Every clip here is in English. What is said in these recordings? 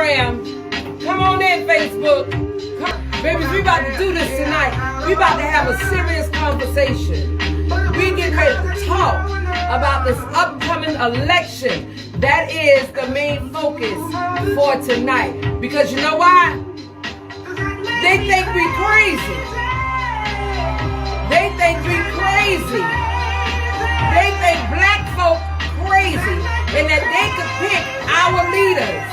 Instagram. Come on in, Facebook. Babies, we about to do this tonight. We about to have a serious conversation. We get ready to talk about this upcoming election. That is the main focus for tonight. Because you know why? They think we crazy. They think we crazy. They think black folk crazy. And that they could pick our leaders.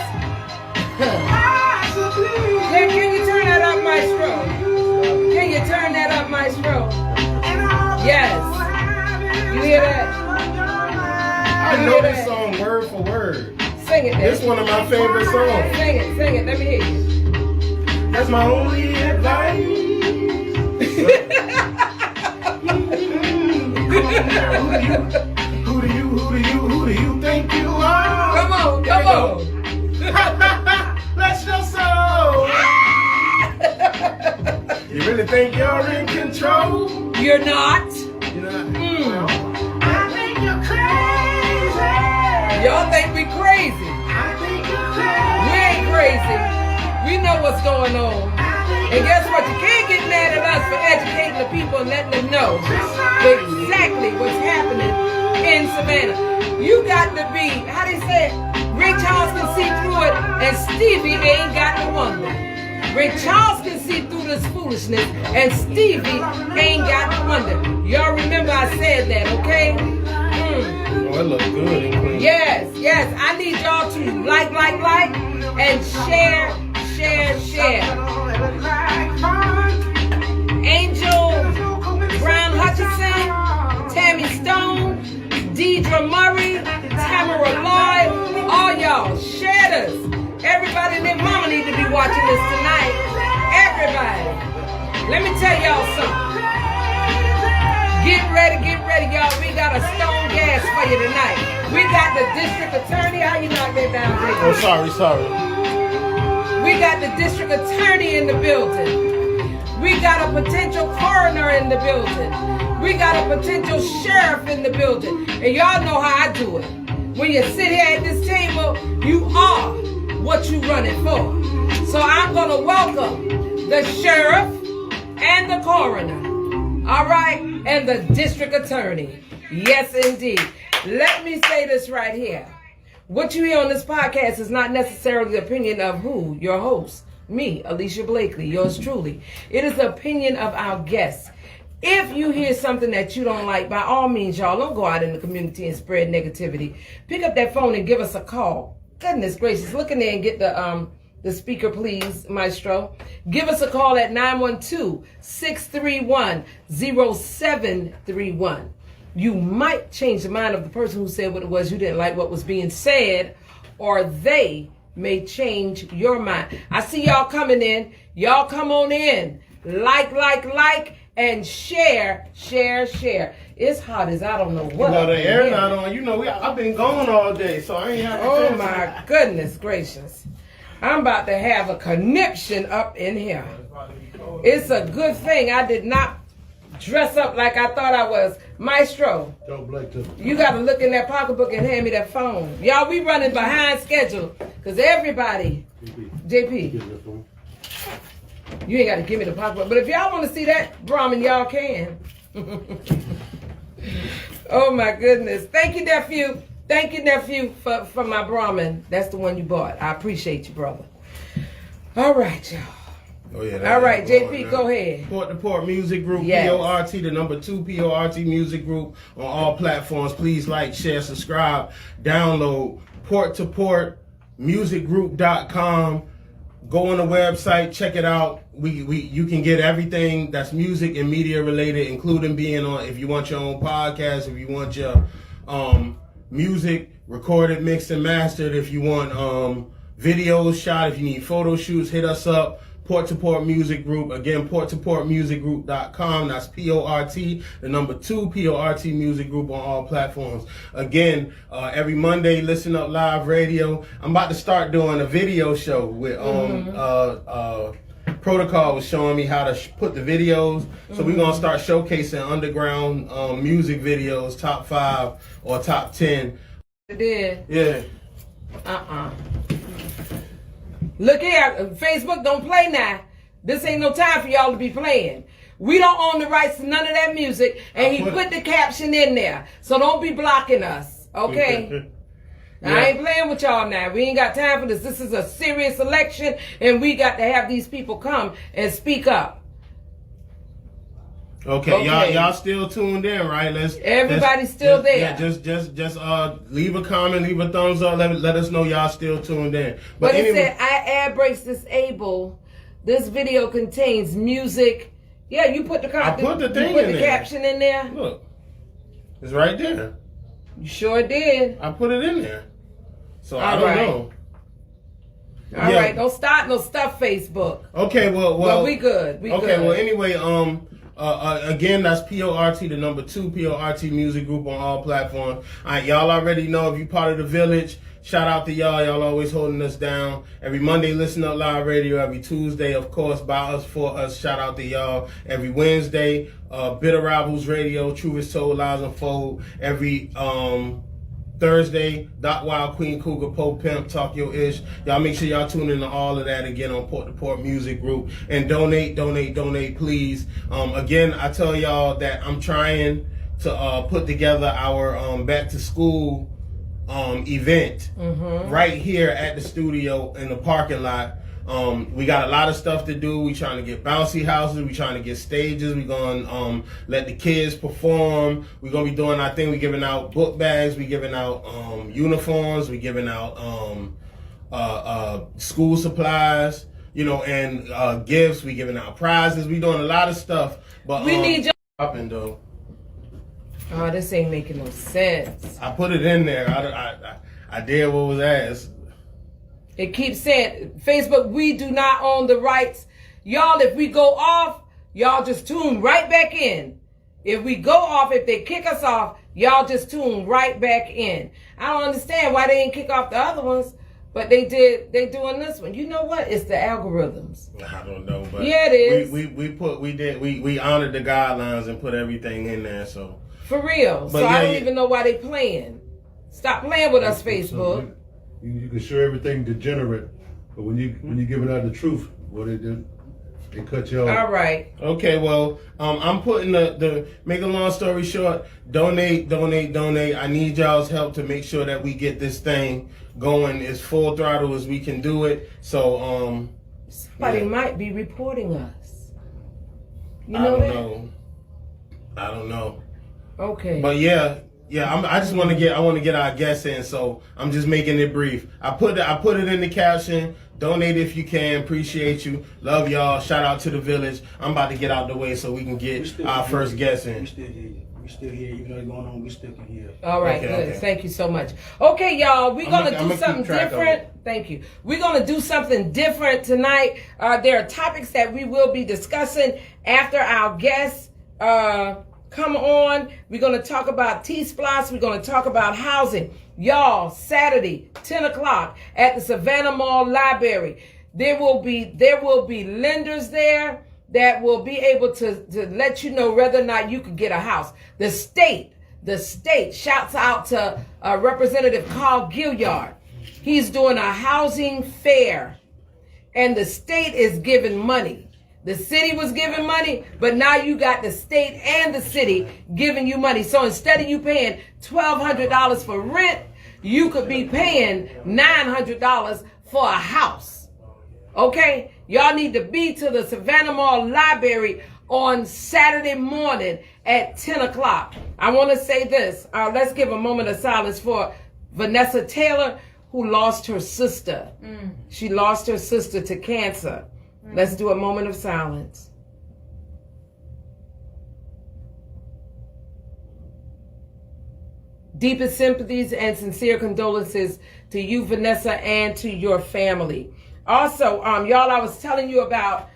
Can you turn that up, Maestro? Can you turn that up, Maestro? Yes. You hear that? I know this song word for word. Sing it. This is one of my favorite songs. Sing it. Let me hear you. That's my only advice. Who do you think you are? Come on. Bless your soul. You really think you're in control? You're not. You're not. I think you're crazy. Y'all think we crazy. I think you're crazy. We ain't crazy. We know what's going on. And guess what? You can't get mad at us for educating the people and letting them know exactly what's happening in Savannah. You got to be, how they say it? Ray Charles can see through it and Stevie ain't got to wonder. Ray Charles can see through this foolishness and Stevie ain't got to wonder. Y'all remember I said that, okay? Oh, it looks good and clean. Yes. I need y'all to like, and share. Angel Brown Hutchinson, Tammy Stone, Deidre Murray, Tamara Lloyd, all y'all, share this. Everybody and their mama need to be watching this tonight. Everybody. Let me tell y'all something. Get ready, y'all. We got a stone gas for you tonight. We got the district attorney. How you knock that down, Jake? Oh, sorry. We got the district attorney in the building. We got a potential coroner in the building. We got a potential sheriff in the building. And y'all know how I do it. When you sit here at this table, you are what you running for. So I'm going to welcome the sheriff and the coroner. All right? And the district attorney. Yes, indeed. Let me say this right here. What you hear on this podcast is not necessarily the opinion of who? Your host. Me, Alicia Blakely, yours truly. It is the opinion of our guests. If you hear something that you don't like, by all means, y'all, don't go out in the community and spread negativity. Pick up that phone and give us a call. Goodness gracious, look in there and get the speaker, please, Maestro. Give us a call at 912-631-0731. You might change the mind of the person who said what it was you didn't like what was being said, or they may change your mind. I see y'all coming in. Y'all come on in. Like, and share. It's hot as I don't know what. Well, the air not on. You know, I've been gone all day, so I ain't have to. Oh, my goodness gracious. I'm about to have a conniption up in here. It's a good thing I did not dress up like I thought I was. Maestro, you got to look in that pocketbook and hand me that phone. Y'all, we running behind schedule because everybody, JP, you ain't got to give me the pocketbook. But if y'all want to see that Brahmin, y'all can. Oh, my goodness. Thank you, nephew. For my Brahmin. That's the one you bought. I appreciate you, brother. All right, y'all. Oh, yeah, all right, JP, go ahead. Port to Port Music Group, yes. PORT, the number 2 PORT Music Group on all platforms. Please like, share, subscribe, download Port to Port musicgroup.com. Go on the website, check it out. You can get everything that's music and media related, including being on, if you want your own podcast, if you want your music recorded, mixed, and mastered, if you want videos shot, if you need photo shoots, hit us up. Port to Port Music Group. Again, porttoportmusicgroup.com. That's PORT, the number 2 PORT Music Group on all platforms. Again, every Monday, Listen Up Live Radio. I'm about to start doing a video show with Protocol was showing me how to put the videos. So we're going to start showcasing underground music videos, top 5 or top 10. It did. Yeah. Look here, Facebook, don't play now. This ain't no time for y'all to be playing. We don't own the rights to none of that music, and he put the caption in there. So don't be blocking us, okay? Yeah. I ain't playing with y'all now. We ain't got time for this. This is a serious election, and we got to have these people come and speak up. Okay. Y'all still tuned in, right? Everybody's still there. Yeah, just leave a comment, leave a thumbs up, let us know y'all still tuned in. But anyway, it said, ad breaks disabled. This video contains music. Yeah, you put the caption in there. Look, it's right there. You sure did. I put it in there. So I don't know. All right, don't start no stuff, Facebook. Okay, well, we good. We good. Well, anyway, again, that's PORT, the number 2 PORT Music Group on all platforms. All right, y'all already know if you part of the village. Shout out to y'all. Y'all always holding us down. Every Monday, Listen Up Live Radio. Every Tuesday, of course, by us, for us. Shout out to y'all. Every Wednesday, Bitter Rivals Radio. Truth is Told, Lies Unfold. Every Thursday, Doc Wild, Queen Cougar, Pope Pimp, Talk Your Ish. Y'all make sure y'all tune in to all of that again on Port to Port Music Group. And donate, please. Again, I tell y'all that I'm trying to put together our back to school event right here at the studio in the parking lot. We got a lot of stuff to do. We trying to get bouncy houses. We trying to get stages. We going to let the kids perform. We're going to be doing our thing. We giving out book bags. We giving out uniforms. We giving out school supplies, and gifts. We giving out prizes. We doing a lot of stuff. But we need your popping though. Oh, this ain't making no sense. I put it in there. I did what was asked. It keeps saying, Facebook, we do not own the rights. Y'all, if we go off, y'all just tune right back in. If we go off, if they kick us off, y'all just tune right back in. I don't understand why they didn't kick off the other ones, but they did. They doing this one. You know what? It's the algorithms. I don't know, but yeah, it is. We honored the guidelines and put everything in there. So for real. But so I don't even know why they playing. Stop playing with us, Facebook. You can show everything degenerate, but when you giving out the truth, what they do, they cut you off. All right. Okay. Well, I'm putting the make a long story short. Donate. I need y'all's help to make sure that we get this thing going as full throttle as we can do it. So somebody might be reporting us. You know that? I don't know. Okay. But yeah. I just want to get our guests in, so I'm just making it brief. I put it in the caption. Donate if you can. Appreciate you. Love y'all. Shout out to the village. I'm about to get out the way so we can get our first guest in. We still here. Even though it's going on, we still can hear. All right, good. Okay. Thank you so much. Okay, y'all, we're gonna do something different. Thank you. We're gonna do something different tonight. There are topics that we will be discussing after our guests come on. We're going to talk about T-Splosh. We're going to talk about housing. Y'all, Saturday, 10 o'clock at the Savannah Mall Library. There will be lenders there that will be able to let you know whether or not you could get a house. The state shouts out to Representative Carl Gilliard. He's doing a housing fair, and the state is giving money. The city was giving money, but now you got the state and the city giving you money. So instead of you paying $1,200 for rent, you could be paying $900 for a house. Okay? Y'all need to be to the Savannah Mall Library on Saturday morning at 10 o'clock. I want to say this. Let's give a moment of silence for Vanessa Taylor, who lost her sister. She lost her sister to cancer. Let's do a moment of silence. Deepest sympathies and sincere condolences to you, Vanessa, and to your family. Also, y'all, I was telling you about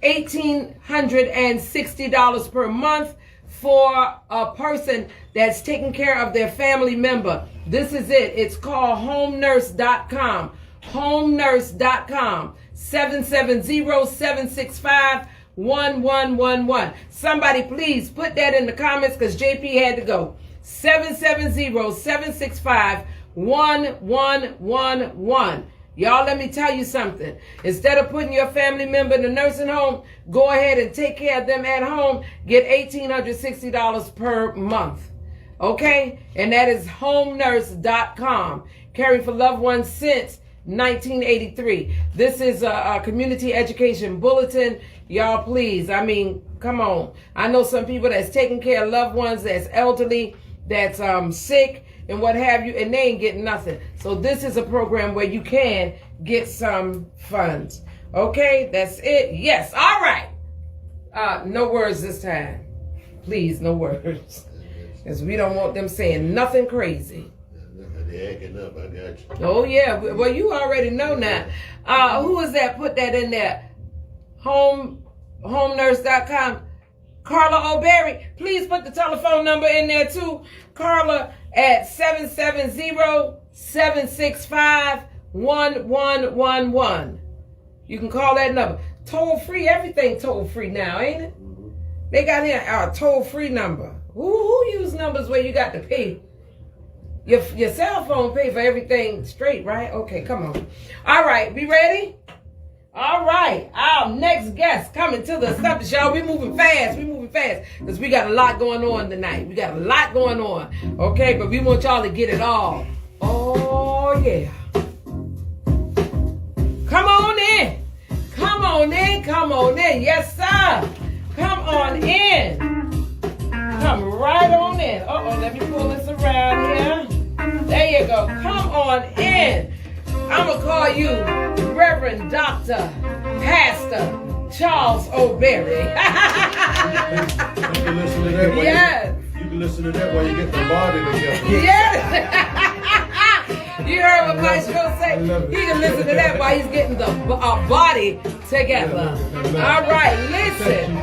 $1,860 per month for a person that's taking care of their family member. This is it. It's called homenurse.com. homenurse.com. 770-765-1111. Somebody please put that in the comments because JP had to go. 770-765-1111. Y'all, let me tell you something. Instead of putting your family member in the nursing home, go ahead and take care of them at home. Get $1,860 per month. Okay? And that is homenurse.com. Caring for loved ones since 1983. This is a community education bulletin. Y'all, please. I mean, come on. I know some people that's taking care of loved ones that's elderly, that's sick, and what have you, and they ain't getting nothing. So this is a program where you can get some funds. Okay, that's it. Yes, all right. No words this time. Please, no words. Because we don't want them saying nothing crazy. They're acting up, I got you. Oh, yeah. Well, you already know now. Who is that? Put that in there. Homenurse.com. Carla O'Berry. Please put the telephone number in there, too. Carla at 770-765-1111. You can call that number. Toll free, everything toll free now, ain't it? They got here a toll free number. Who use numbers where you got to pay? Your cell phone pay for everything straight, right? Okay, come on. All right, we ready? All right, our next guest coming to the subject, y'all. We moving fast. Because we got a lot going on tonight. Okay, but we want y'all to get it all. Oh, yeah. Come on in. Yes, sir. Come on in. Come right on in. Let me pull this around here. There you go. Come on in. I'm going to call you Reverend Dr. Pastor Charles O'Berry. You can listen to that. Yes. You can listen to that while you get the body together. Yes. You heard what Maestro say? He can listen to that while he's getting the body together. All right, listen.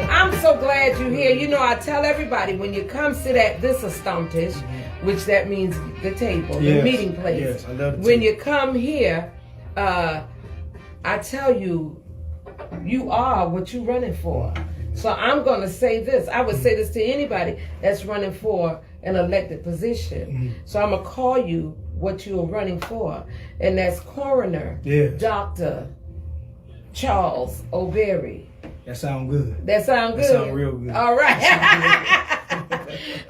I'm so glad you're here. You know, I tell everybody when you come sit at this astontish, which that means the table, the meeting place. Yes, I love it. When you come here, I tell you, you are what you're running for. So I'm going to say this. I would say this to anybody that's running for an elected position. So I'm going to call you what you're running for. And that's Coroner Dr. Charles O'Berry. That sound good. That sound good? That sound real good. All right.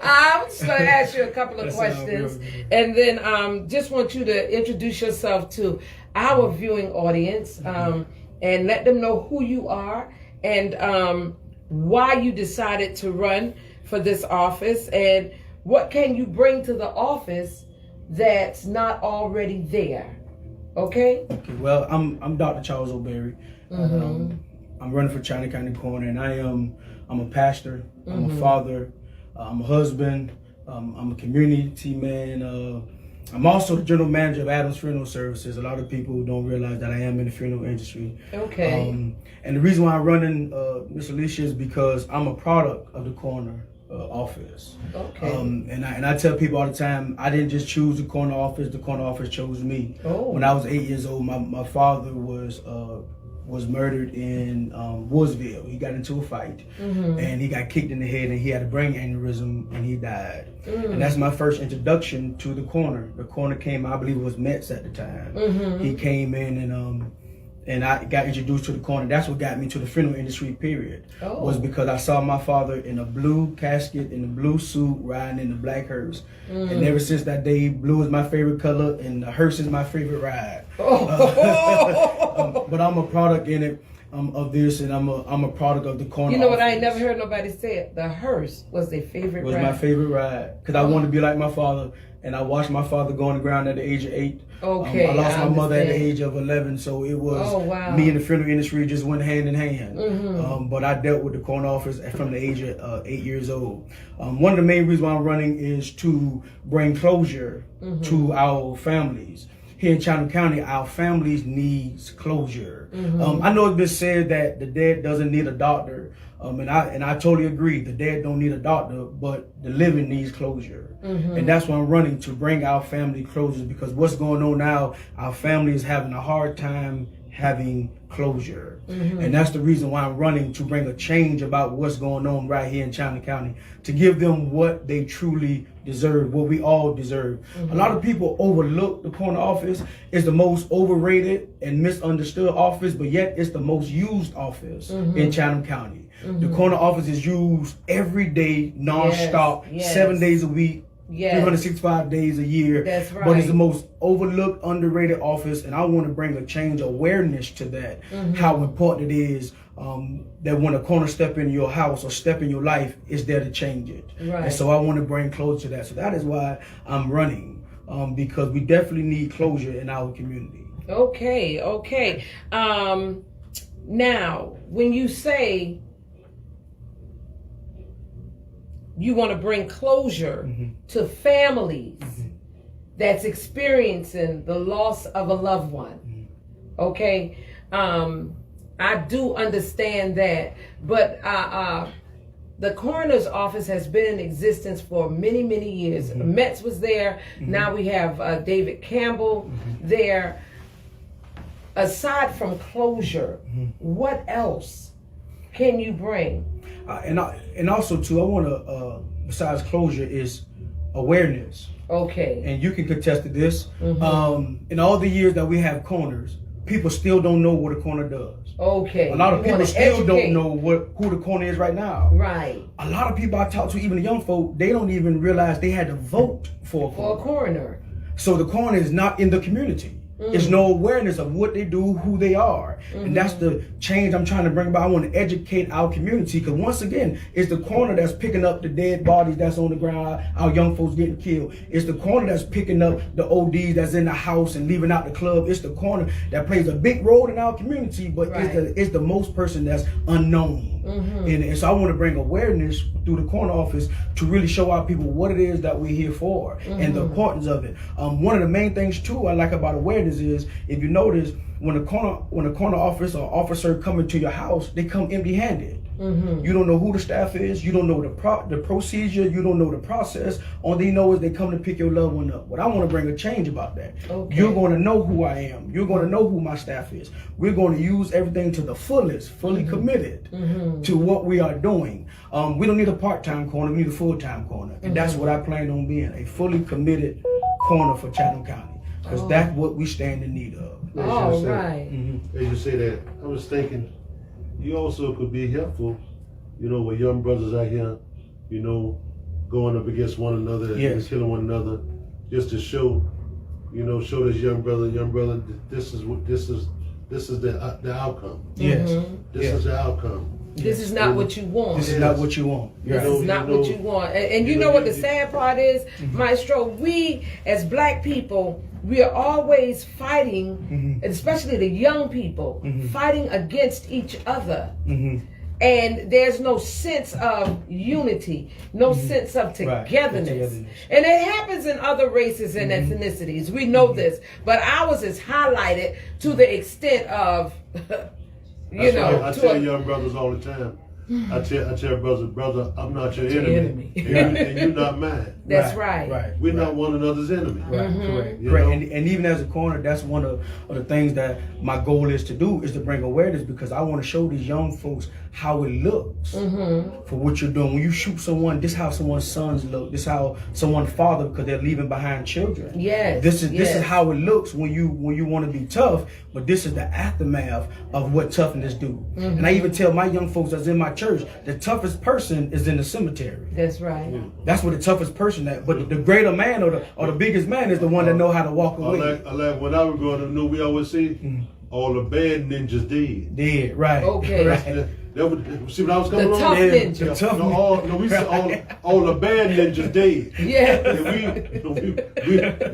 I'm just going to ask you a couple of questions. And then just want you to introduce yourself to our viewing audience and let them know who you are and why you decided to run for this office and what can you bring to the office that's not already there. Okay? Okay. Well, I'm Dr. Charles O'Berry. I'm running for China County Coroner, and I'm a pastor. I'm a father. I'm a husband. I'm a community man. I'm also the general manager of Adams Funeral Services. A lot of people don't realize that I am in the funeral industry. Okay. And the reason why I'm running Miss Alicia is because I'm a product of the coroner office. Okay. And I tell people all the time, I didn't just choose the coroner office chose me. Oh. When I was 8 years old, my father was murdered in Woodsville. He got into a fight and he got kicked in the head and he had a brain aneurysm and he died. And that's my first introduction to the coroner. The coroner came, I believe it was Metz at the time. He came in and I got introduced to the coroner. That's what got me to the funeral industry, period. Was because I saw my father in a blue casket, in a blue suit, riding in the black hearse. And ever since that day, blue is my favorite color and the hearse is my favorite ride. But I'm a product in it of this, and I'm a product of the coroner. You know what? office. I ain't never heard nobody say it. The hearse was their favorite ride. My favorite ride because I wanted to be like my father, and I watched my father go on the ground at the age of 8. Okay, I lost my mother at the understand. age of 11, so it was me me and the funeral industry just went hand in hand. But I dealt with the coroner office from the age of 8 years old. One of the main reasons why I'm running is to bring closure to our families. Here in China County, our families needs closure. I know it's been said that the dead doesn't need a doctor, and I totally agree. The dead don't need a doctor, but the living needs closure. And that's why I'm running, to bring our family closure, because what's going on now, our family is having a hard time having closure. And that's the reason why I'm running, to bring a change about what's going on right here in Chandler County, to give them what they truly deserve, what we all deserve. A lot of people overlook the corner office. It's the most overrated and misunderstood office, but yet it's the most used office in Chatham County. The corner office is used every day, non-stop, 7 days a week, 365 days a year. That's right. But it's the most overlooked, underrated office, and I want to bring a change awareness to that, how important it is that when a corner step in your house or step in your life, is there to change it. Right. And so I want to bring closure to that. So that is why I'm running, because we definitely need closure in our community. Okay. Now, when you say you want to bring closure to families that's experiencing the loss of a loved one, okay, I do understand that, but the coroner's office has been in existence for many, many years. Metz was there. Now we have David Campbell there. Aside from closure, what else can you bring? And also too, I want to, besides closure, is awareness. Okay. And you can contest to this. In all the years that we have corners, people still don't know what a corner does. Okay. A lot of people still educate. don't know who the corner is right now. Right. A lot of people I talk to, even the young folk, they don't even realize they had to vote for a corner. For a coroner. So the corner is not in the community. There's no awareness of what they do, who they are. And that's the change I'm trying to bring about. I want to educate our community, because once again, it's the corner that's picking up the dead bodies that's on the ground, our young folks getting killed. It's the corner that's picking up the ODs that's in the house and leaving out the club. It's the corner that plays a big role in our community, but it's the most person that's unknown. And so I want to bring awareness through the corner office to really show our people what it is that we're here for and the importance of it. One of the main things too I like about awareness is, if you notice, when a corner office or officer come into your house, they come empty-handed. You don't know who the staff is. You don't know the procedure. You don't know the process. All they know is they come to pick your loved one up. But I want to bring a change about that. Okay. You're going to know who I am. You're going to know who my staff is. We're going to use everything to the fullest, fully committed to what we are doing. We don't need a part-time corner. We need a full-time corner. And that's what I plan on being, a fully committed corner for Chatham County. Because that's what we stand in need of. All right. As you say that, I was thinking, you also could be helpful, with young brothers out here, going up against one another and killing one another, just to show this young brother, this is the outcome. Yes. This is the outcome. This is not what you want. This is not what you want. This is not what you want. And you know what the sad part is, Maestro? We, as black people, we are always fighting, especially the young people, fighting against each other. And there's no sense of unity, no sense of togetherness. And it happens in other races and ethnicities. We know this. But ours is highlighted to the extent of, I tell young brothers all the time. I tell brothers, brother, I'm not your enemy. And you're not mine. That's right. We're not one another's enemy. Correct. And even as a corner, that's one of the things that my goal is to do, is to bring awareness, because I want to show these young folks how it looks for what you're doing. When you shoot someone, this is how someone's sons look. This is how someone's father, because they're leaving behind children. Yes. This is how it looks when you want to be tough, but this is the aftermath of what toughness do. And I even tell my young folks that's in my church, the toughest person is in the cemetery. That's right. That's where the toughest person at. But the greater man or the biggest man is the one that know how to walk away. I like when I was growing up, we always say, all the bad ninjas dead. Dead, right. Okay. Right. See what I was coming on? The tough ninja. The tough we said all the bad ninjas dead. Yeah.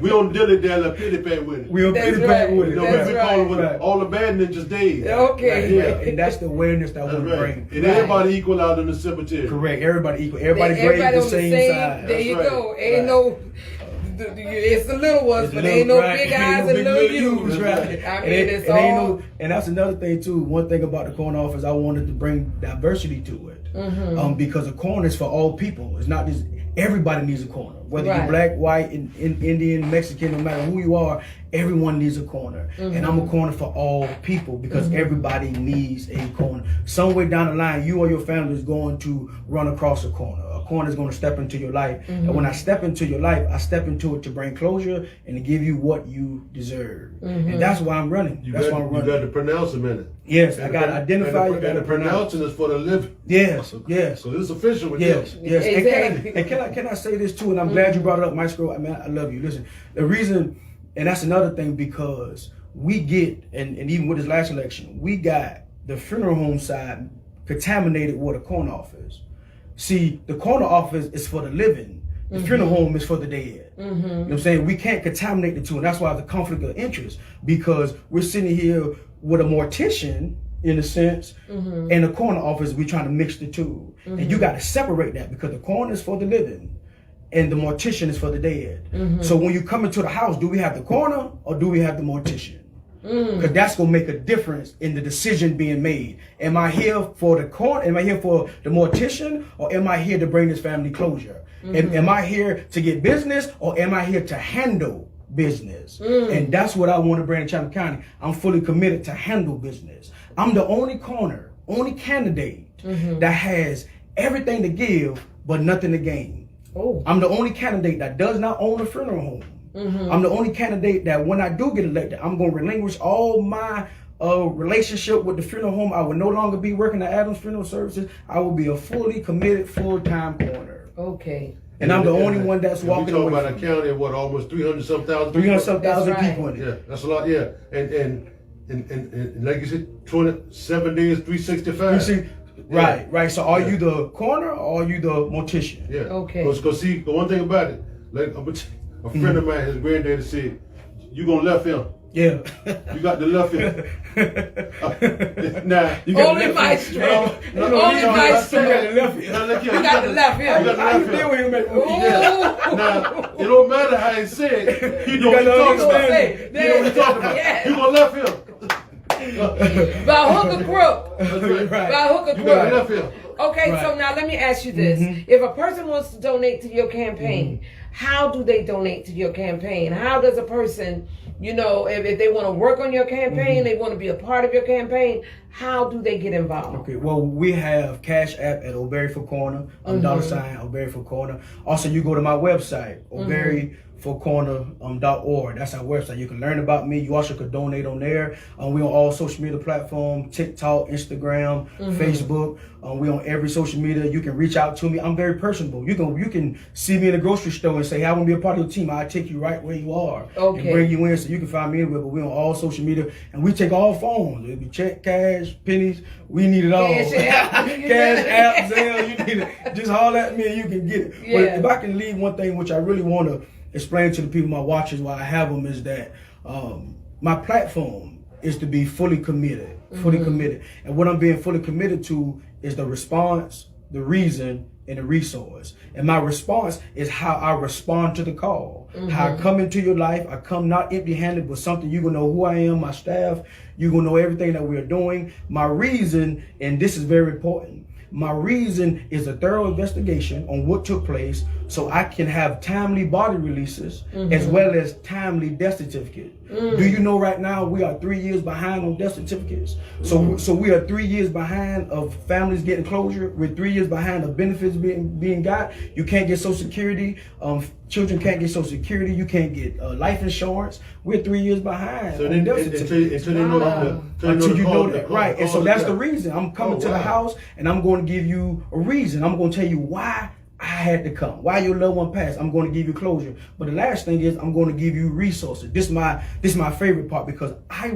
We don't dilly dally pity pat with it. We don't pity pat with it. That's we right. call it all the bad ninjas dead. Okay. And that's the awareness that I want to bring. And everybody equal out in the cemetery. Correct. Everybody equal. Everybody grave the same size. There you go. Ain't no. It's the little ones, but ain't no big eyes and little U's. Right. I mean, it's all. And that's another thing too. One thing about the corner office, I wanted to bring diversity to it, because the corner is for all people. It's not just everybody needs a corner. Whether Right. you're black, white, Indian, Mexican, no matter who you are, everyone needs a corner. And I'm a corner for all people because everybody needs a corner. Somewhere down the line, you or your family is going to run across a corner. A corner is going to step into your life. And when I step into your life, I step into it to bring closure and to give you what you deserve. And that's why I'm running. That's why I'm running. You got to pronounce them in it. Yes, I got to identify. And the pronouncing is for the living. Yes, yes. So it's official with Yes, them. yes. Exactly. And can I say this too? And I'm glad you brought it up, Maestro. I mean, I love you. Listen, the reason, and that's another thing, because we get, and even with this last election, we got the funeral home side contaminated with a corner office. See, the corner office is for the living. The funeral home is for the dead. You know what I'm saying? We can't contaminate the two, and that's why the conflict of interest, because we're sitting here with a mortician, in a sense, and the corner office, we're trying to mix the two. And you got to separate that, because the corner is for the living and the mortician is for the dead. So when you come into the house, do we have the corner or do we have the mortician? Because that's going to make a difference in the decision being made. Am I here for the corner? Am I here for the mortician, or am I here to bring this family closure? Am I here to get business, or am I here to handle business? And that's what I want to bring to Chatham County. I'm fully committed to handle business. I'm the only corner, only candidate that has everything to give but nothing to gain. I'm the only candidate that does not own a funeral home. I'm the only candidate that when I do get elected, I'm going to relinquish all my relationship with the funeral home. I will no longer be working at Adams Funeral Services. I will be a fully committed, full-time corner. Okay. And I'm the only one that's walking away. We're talking about a county of what, almost 300-some thousand people? 300-some thousand That's right. people in it. Yeah, that's a lot, yeah. And like you said, 27 days, 365. You see, right. So are you the corner or are you the mortician? Yeah. Okay. Because see, the one thing about it, like a friend of mine, his granddaddy said, you gonna left him. Yeah. You got the left him. Now, you got Only the Maestro. No, Only Maestro. You got the left ear. Now, look here, You got the left You got the ear. How you left deal him. with him? Yeah. Now, it don't matter how he said it. You know got what to you're talking about. understand. You know what you're talking about. Yeah. You gonna left him. By hook or crook. That's right. Right. By hook or You got crook. left him. Okay, Right. so now let me ask you this. If a person wants to donate to your campaign, how do they donate to your campaign? How does a person, if they want to work on your campaign, they want to be a part of your campaign, how do they get involved? Okay, well, we have Cash App at O'Berry for Corner, $ O'Berry for Corner. Also, you go to my website, O'BerryForCorner.org. That's our website. You can learn about me. You also could donate on there. We're on all social media platforms, TikTok, Instagram, Facebook. We're on every social media. You can reach out to me. I'm very personable. You can see me in the grocery store and say, hey, I want to be a part of your team. I'll take you right where you are and bring you in, so you can find me anywhere. But we're on all social media, and we take all phones. It'll be check, cash, pennies. We need it all. Cash App. Cash App, Zelle. You need it. Just holler at me and you can get it. Yeah. But if I can leave one thing, which I really want to explain to the people, my watchers, while I have them, is that my platform is to be fully committed. And what I'm being fully committed to is the response, the reason, and the resource. And my response is how I respond to the call. How I come into your life. I come not empty-handed, but something you're going to know who I am, my staff. You're going to know everything that we're doing. My reason, and this is very important, my reason is a thorough investigation on what took place, so I can have timely body releases as well as timely death certificate. Do you know right now we are 3 years behind on death certificates? So we are 3 years behind of families getting closure. We're 3 years behind of benefits being got. You can't get Social Security. Children can't get Social Security. You can't get life insurance. We're 3 years behind. So on death certificates. Until you know that, right? And so that's the reason I'm coming to the house, and I'm going to give you a reason. I'm going to tell you why I had to come, why your loved one passed. I'm going to give you closure. But the last thing is I'm going to give you resources. This is my favorite part, because my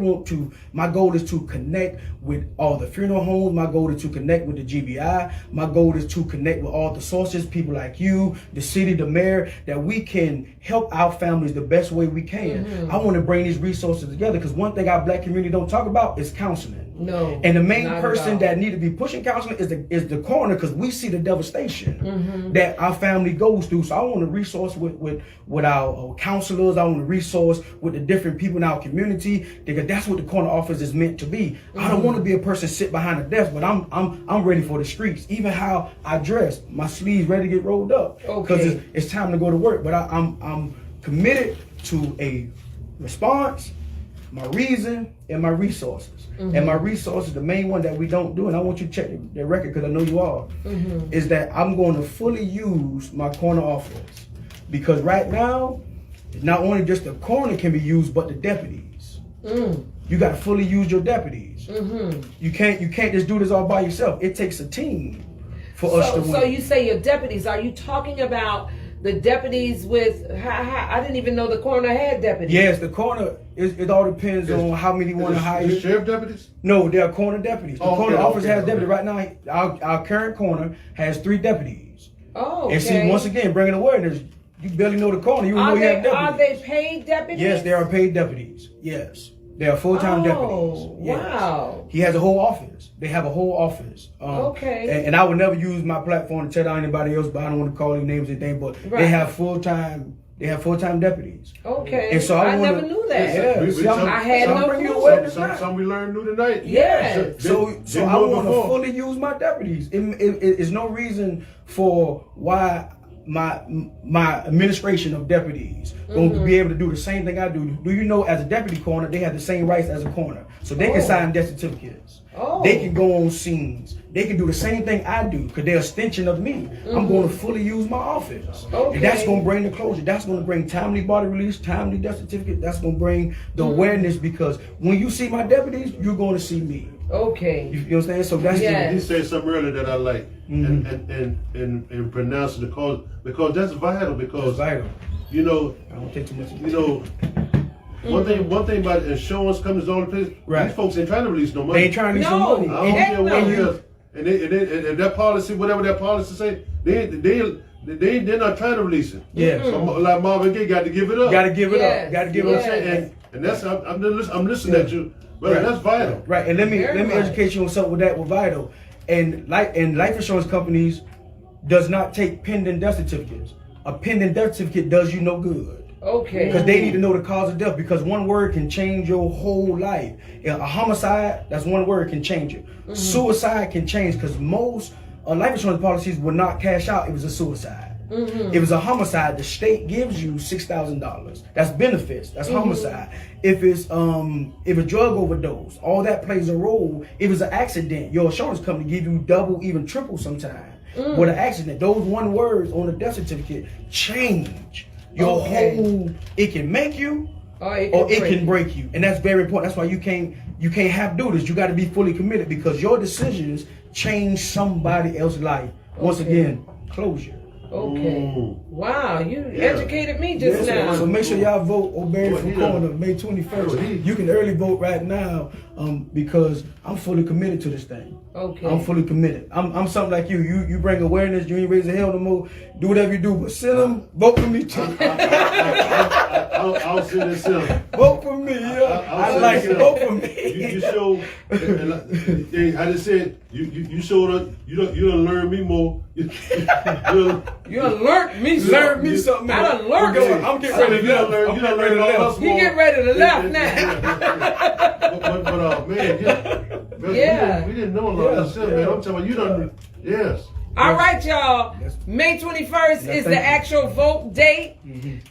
goal is to connect with all the funeral homes. My goal is to connect with the GBI. My goal is to connect with all the sources, people like you, the city, the mayor, that we can help our families the best way we can. I want to bring these resources together, because one thing our black community don't talk about is counseling. No. And the main not person at all. that need to be pushing counseling is the coroner, because we see the devastation that our family goes through. So I want to resource with our counselors. I want to resource with the different people in our community, because that's what the coroner office is meant to be. I don't want to be a person sit behind a desk, but I'm ready for the streets. Even how I dress, my sleeves ready to get rolled up, because it's time to go to work. But I'm committed to a response, my reason, and my resources. And my resources, the main one that we don't do, and I want you to check the record because I know you are, is that I'm going to fully use my coroner office. Because right now, not only just the coroner can be used, but the deputies. You got to fully use your deputies. You can't just do this all by yourself. It takes a team for us to win. So you say your deputies, are you talking about the deputies with, I didn't even know the coroner had deputies. Yes, the coroner, it all depends on how many want to hire. Sheriff deputies? No, they are coroner deputies. The coroner office has deputies. Right now, our current coroner has 3 deputies. Oh, okay. And see, once again, bringing awareness, you barely know the coroner, you know you have deputies. Are they paid deputies? Yes, they are paid deputies. Yes. They are full-time deputies. Yes. Wow. He has a whole office. They have a whole office. Okay. And I would never use my platform to tell anybody else, but I don't want to call any names or anything, but they have full-time deputies. Okay. And so I never knew that. Yeah. I had no clue. Some we learned new tonight. Yeah. So I want to fully use my deputies. It's no reason for why my administration of deputies going to be able to do the same thing I do. Do you know, as a deputy coroner, they have the same rights as a coroner, so they can sign death certificates. They can go on scenes. They can do the same thing I do because they're an extension of me. I'm going to fully use my office. And that's going to bring the closure. That's going to bring timely body release, timely death certificate. That's going to bring the awareness, because when you see my deputies, you're going to see me. Okay. You know what I'm saying? So that's He said something earlier that I like, and pronounce it because that's vital. Because vital. You know, I don't take too much. You know, one thing about insurance companies, the only place these folks ain't trying to release no money. They ain't trying to release no money. I don't care what it is. And that policy, whatever that policy say, they're not trying to release it. Yeah. So, like Marvin Gaye, got to give it up. Got to give it up. Got to give it up. And that's I'm listening at you. Brother, that's vital. Right, and let me educate you on something with that with vital. And life insurance companies does not take pending death certificates. A pending death certificate does you no good. Okay. Because they need to know the cause of death, because one word can change your whole life. A homicide, that's one word, can change it. Suicide can change, because most life insurance policies will not cash out if it was a suicide. If it's a homicide, the state gives you $6,000. That's benefits. That's homicide. If it's a drug overdose, all that plays a role. If it's an accident, your insurance company give you double, even triple sometimes. With an accident, those one words on the death certificate change your whole. It can make you, or it can break you, and that's very important. That's why you can't have do this. You got to be fully committed, because your decisions change somebody else's life. Once again, closure. Okay. Wow, you educated me just now. So make sure y'all vote O'Berry for coroner May 21st. You can early vote right now, because I'm fully committed to this thing. Okay. I'm fully committed. I'm something like you. You bring awareness. You ain't raising hell no more. Do whatever you do, but send them. Vote for me too. I'll send this in. Vote for me. I like it. Vote for me. You show. I just said you showed up. You done learn me more. You done learned me something. Learn me something. I done learned something. I'm getting ready to left. You done learned all us more. He getting ready to left now. But man, we didn't know a lot of that stuff, man. I'm telling you, done. Yes. All right, y'all. May 21st is the actual vote date,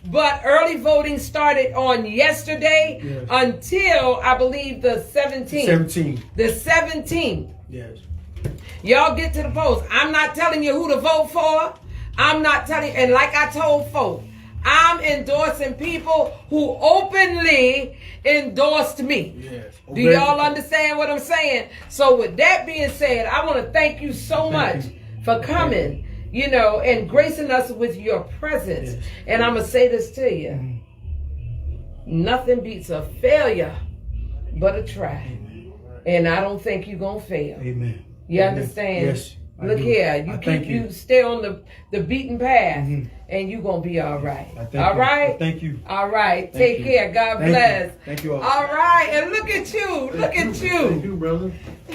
but early voting started on yesterday until, I believe, the 17th. The 17th. Yes. Y'all get to the polls. I'm not telling you who to vote for. I'm not telling you. And like I told folks, I'm endorsing people who openly endorsed me. Yes. Do y'all understand what I'm saying? So with that being said, I want to thank you so much for coming, and gracing us with your presence. Yes. And I'm going to say this to you. Nothing beats a failure but a try. And I don't think you're going to fail. Amen. You understand? Yes. Look here, you stay on the beaten path, and you gonna be all right. All right. Thank you. All right. Take care. God bless. Thank you all. All right, and look at you. Look at Thank you. you, brother.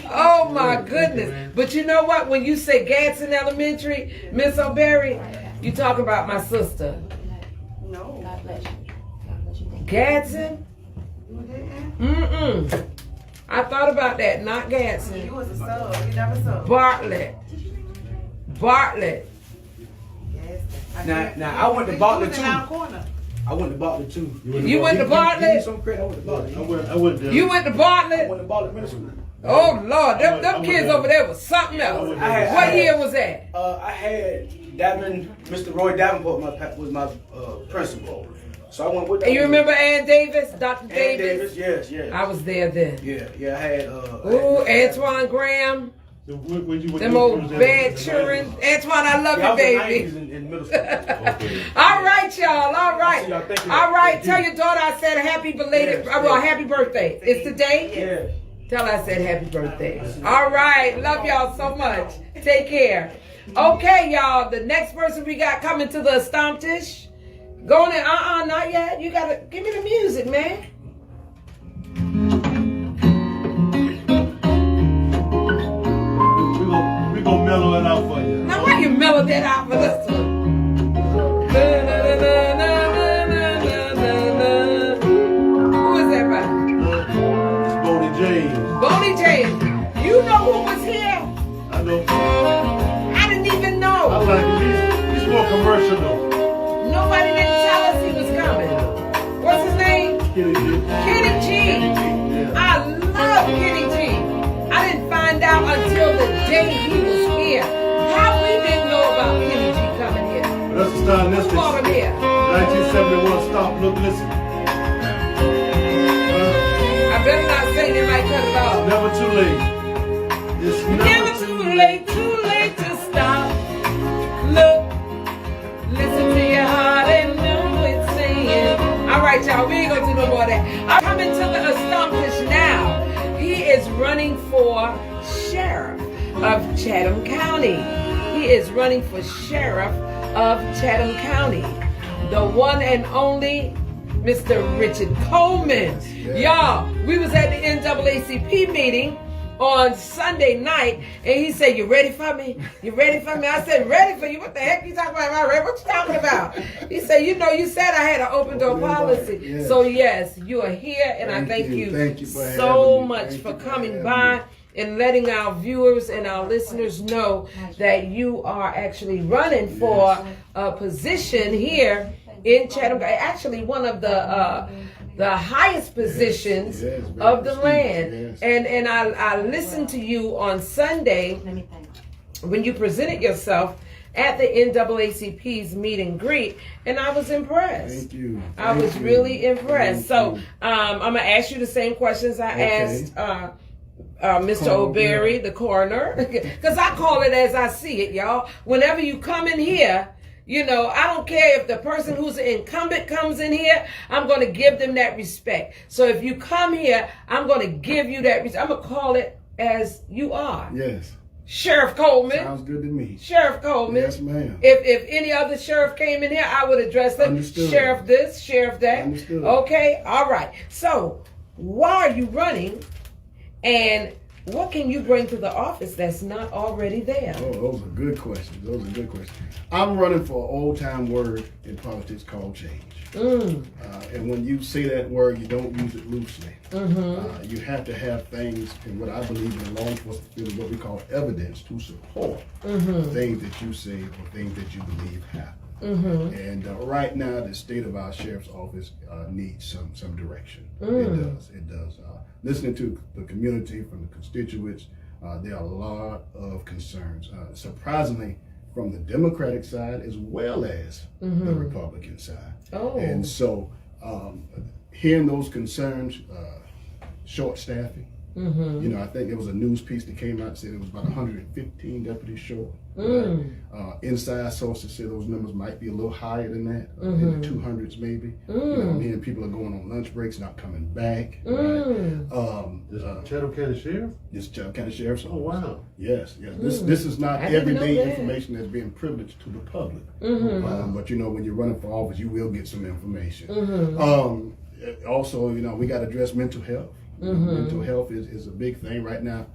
Oh my goodness! But you know what? When you say Gadsden Elementary, Miss O'Berry, you talk about my sister. No. Gadsden? I thought about that. Not Gadsden. You was a sub. You never sub. Bartlett. Yes. Now I went to Bartlett too. too. I went to Bartlett too. You went to Give me Bartlett? some credit. I went to Bartlett. I went there. You went to I Bartlett? went to Bartlett Middle School. Oh Lord, them I went kids there. over there was something else. I What year was that? I had Mr. Roy Davenport was my principal. So I went with that. And you remember Ann Davis, Dr. Ann Davis? Yes, yes. I was there then. Yeah, I had Ooh, Antoine Graham. Them old bad children. Antoine, I love you, baby. In middle school. Okay. All right, y'all. All right. Thank you. All right. Thank Tell you. your daughter I said happy belated, happy birthday. It's today? Yeah. Tell her I said happy birthday. All right. Love y'all so much. Take care. Okay, y'all. The next person we got coming to the Astomptish. Going in. Not yet. You got to give me the music, man. We gonna mellow it out for you. Now, why you mellow that out for this one? Who is that by? Boney James. Boney James. You know who was here? I know. I didn't even I know. like it. He's more commercial though. Nobody didn't tell us he was coming. What's his name? Kenny G. Kenny G. Yeah. I love Kenny G. I didn't find out until the day he was here. How we didn't know about Kenny G coming here? But that's the stylistics. Who brought him here? 1971. Stop, look, listen. I better not say they might cut it off. Never too late. It's Never too late to stop. Look, listen to your heart and know it's saying. All right, y'all, we ain't gonna do no more of that. I'm coming to the Astomptish now. He is running for sheriff of Chatham County. He is running for sheriff of Chatham County. The one and only Mr. Richard Coleman. Y'all, we was at the NAACP meeting on Sunday night, and he said, "You ready for me? You ready for me?" I said, "Ready for you? What the heck you talking about? Am I ready? What you talking about?" He said, you said I had an open door policy." Yes. So yes, you are here, and I thank you for so having me. much Thank for you for coming having by me. and letting our viewers and our listeners know that you are actually running for a position here in Chatham. Actually, one of the highest positions of the land. And I listened to you on Sunday when you presented yourself at the NAACP's meet and greet, and I was impressed. Thank you. I was really impressed. So I'm gonna ask you the same questions I asked Mr. O'Berry, the coroner, because I call it as I see it, y'all. Whenever you come in here, you know, I don't care if the person who's an incumbent comes in here, I'm going to give them that respect. So if you come here, I'm going to give you that respect. I'm going to call it as you are. Yes. Sheriff Coleman. Sounds good to me. Sheriff Coleman. Yes, ma'am. If any other sheriff came in here, I would address them. Understood. Sheriff this, sheriff that. Understood. Okay, all right. So why are you running, and what can you bring to the office that's not already there? Oh, those are good questions. I'm running for an old-time word in politics called change. And when you say that word, you don't use it loosely. You have to have things in what I believe in the law enforcement field is what we call evidence to support things that you say or things that you believe happen. And right now, the state of our sheriff's office needs some direction. It does. Listening to the community, from the constituents, there are a lot of concerns. Surprisingly, from the Democratic side as well as the Republican side. And so hearing those concerns, short staffing, You know, I think there was a news piece that came out that said it was about 115 deputies short. Right? Inside sources say those numbers might be a little higher than that, in the 200s maybe. You know, I'm hearing people are going on lunch breaks, not coming back. Right? This Chatham County Sheriff? This Chatham County Sheriff's Office. Oh, wow. Yes. This is not everyday information that's being privileged to the public. But you know, when you're running for office, you will get some information. Also, you know, we got to address mental health. Mental health is a big thing right now.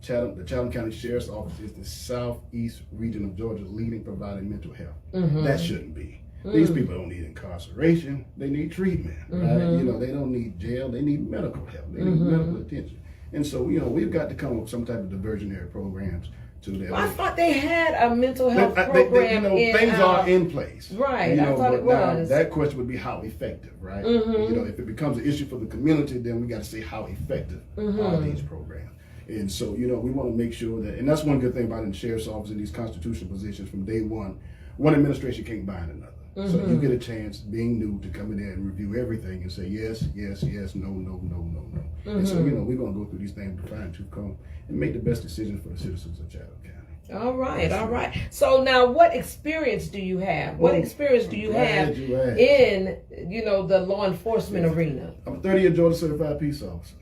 The Chatham County Sheriff's Office is the southeast region of Georgia's leading provider in mental health. That shouldn't be. These people don't need incarceration. They need treatment, right? You know, they don't need jail. They need medical help. They need medical attention. And so, you know, we've got to come up with some type of diversionary programs to that. Well, I thought they had a mental health program. You know, things are in place. Right, you know, I thought it was. Now, that question would be how effective, right? You know, if it becomes an issue for the community, then we got to say how effective are these programs. And so, you know, we want to make sure that, and that's one good thing about in the sheriff's office in these constitutional positions from day one administration can't bind another. So you get a chance, being new, to come in there and review everything and say yes, yes, yes, no, no, no, no, no. And so, you know, we're going to go through these things to fine tooth comb and make the best decision for the citizens of Chatham County. All right, all right. So now, what experience do you have? What experience do you have in, you know, the law enforcement arena? I'm a 30-year Georgia certified peace officer,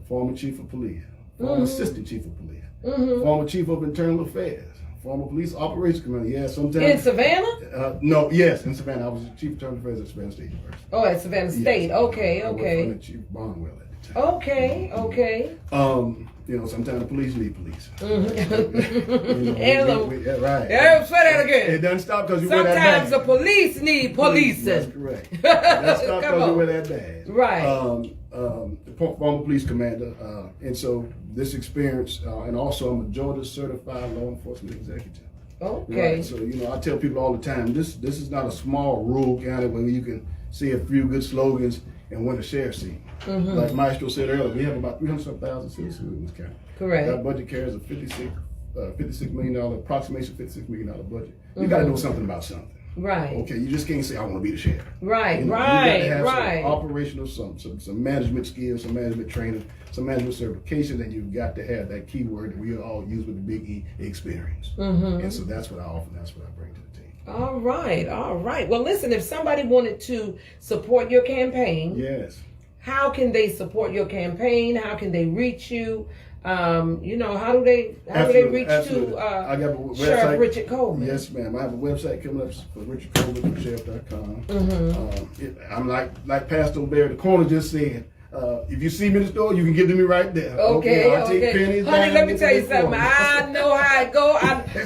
former chief of police, former assistant chief of police, former chief of internal affairs, former police operations commander. Yeah, sometimes in Savannah. No, yes, in Savannah. I was chief of internal affairs at Savannah State University. Oh, at Savannah State. Yes. Okay, I okay. worked for Chief Barnwell at the time. Okay, okay. You know, sometimes the police need police. Right. Yeah, say that again. It doesn't stop because you wear that badge. Sometimes the police need policing. That's correct. It doesn't stop because you wear that badge. Right. The former police commander, and so this experience, and also I'm a Georgia certified law enforcement executive. Okay. Right? So, you know, I tell people all the time, this is not a small rural county where you can see a few good slogans and win a sheriff's seat. Like Maestro said earlier, we have about 300,000 citizens in this county. Correct. Our budget carries a $56 million, approximation $56 million budget. You got to know something about something. Right. Okay, you just can't say, I want to be the sheriff. Right, you know, right, you got to have right. some operational, some management skills, some management training, some management certifications, and you've got to have that key word that we all use with the big E, experience. And so that's what I offer, that's what I bring to the team. All right, all right. Well, listen, if somebody wanted to support your campaign, yes, how can they support your campaign? How can they reach you? You know, how do they reach to I got a website, Sheriff Richard Coleman? Yes, ma'am. I have a website coming up for Richard Coleman, sheriff.com. I'm like Pastor Bear, the corner just said, if you see me in the store, you can give to me right there. Okay, I'll take pennies. Honey, let me tell you something. I know how it go.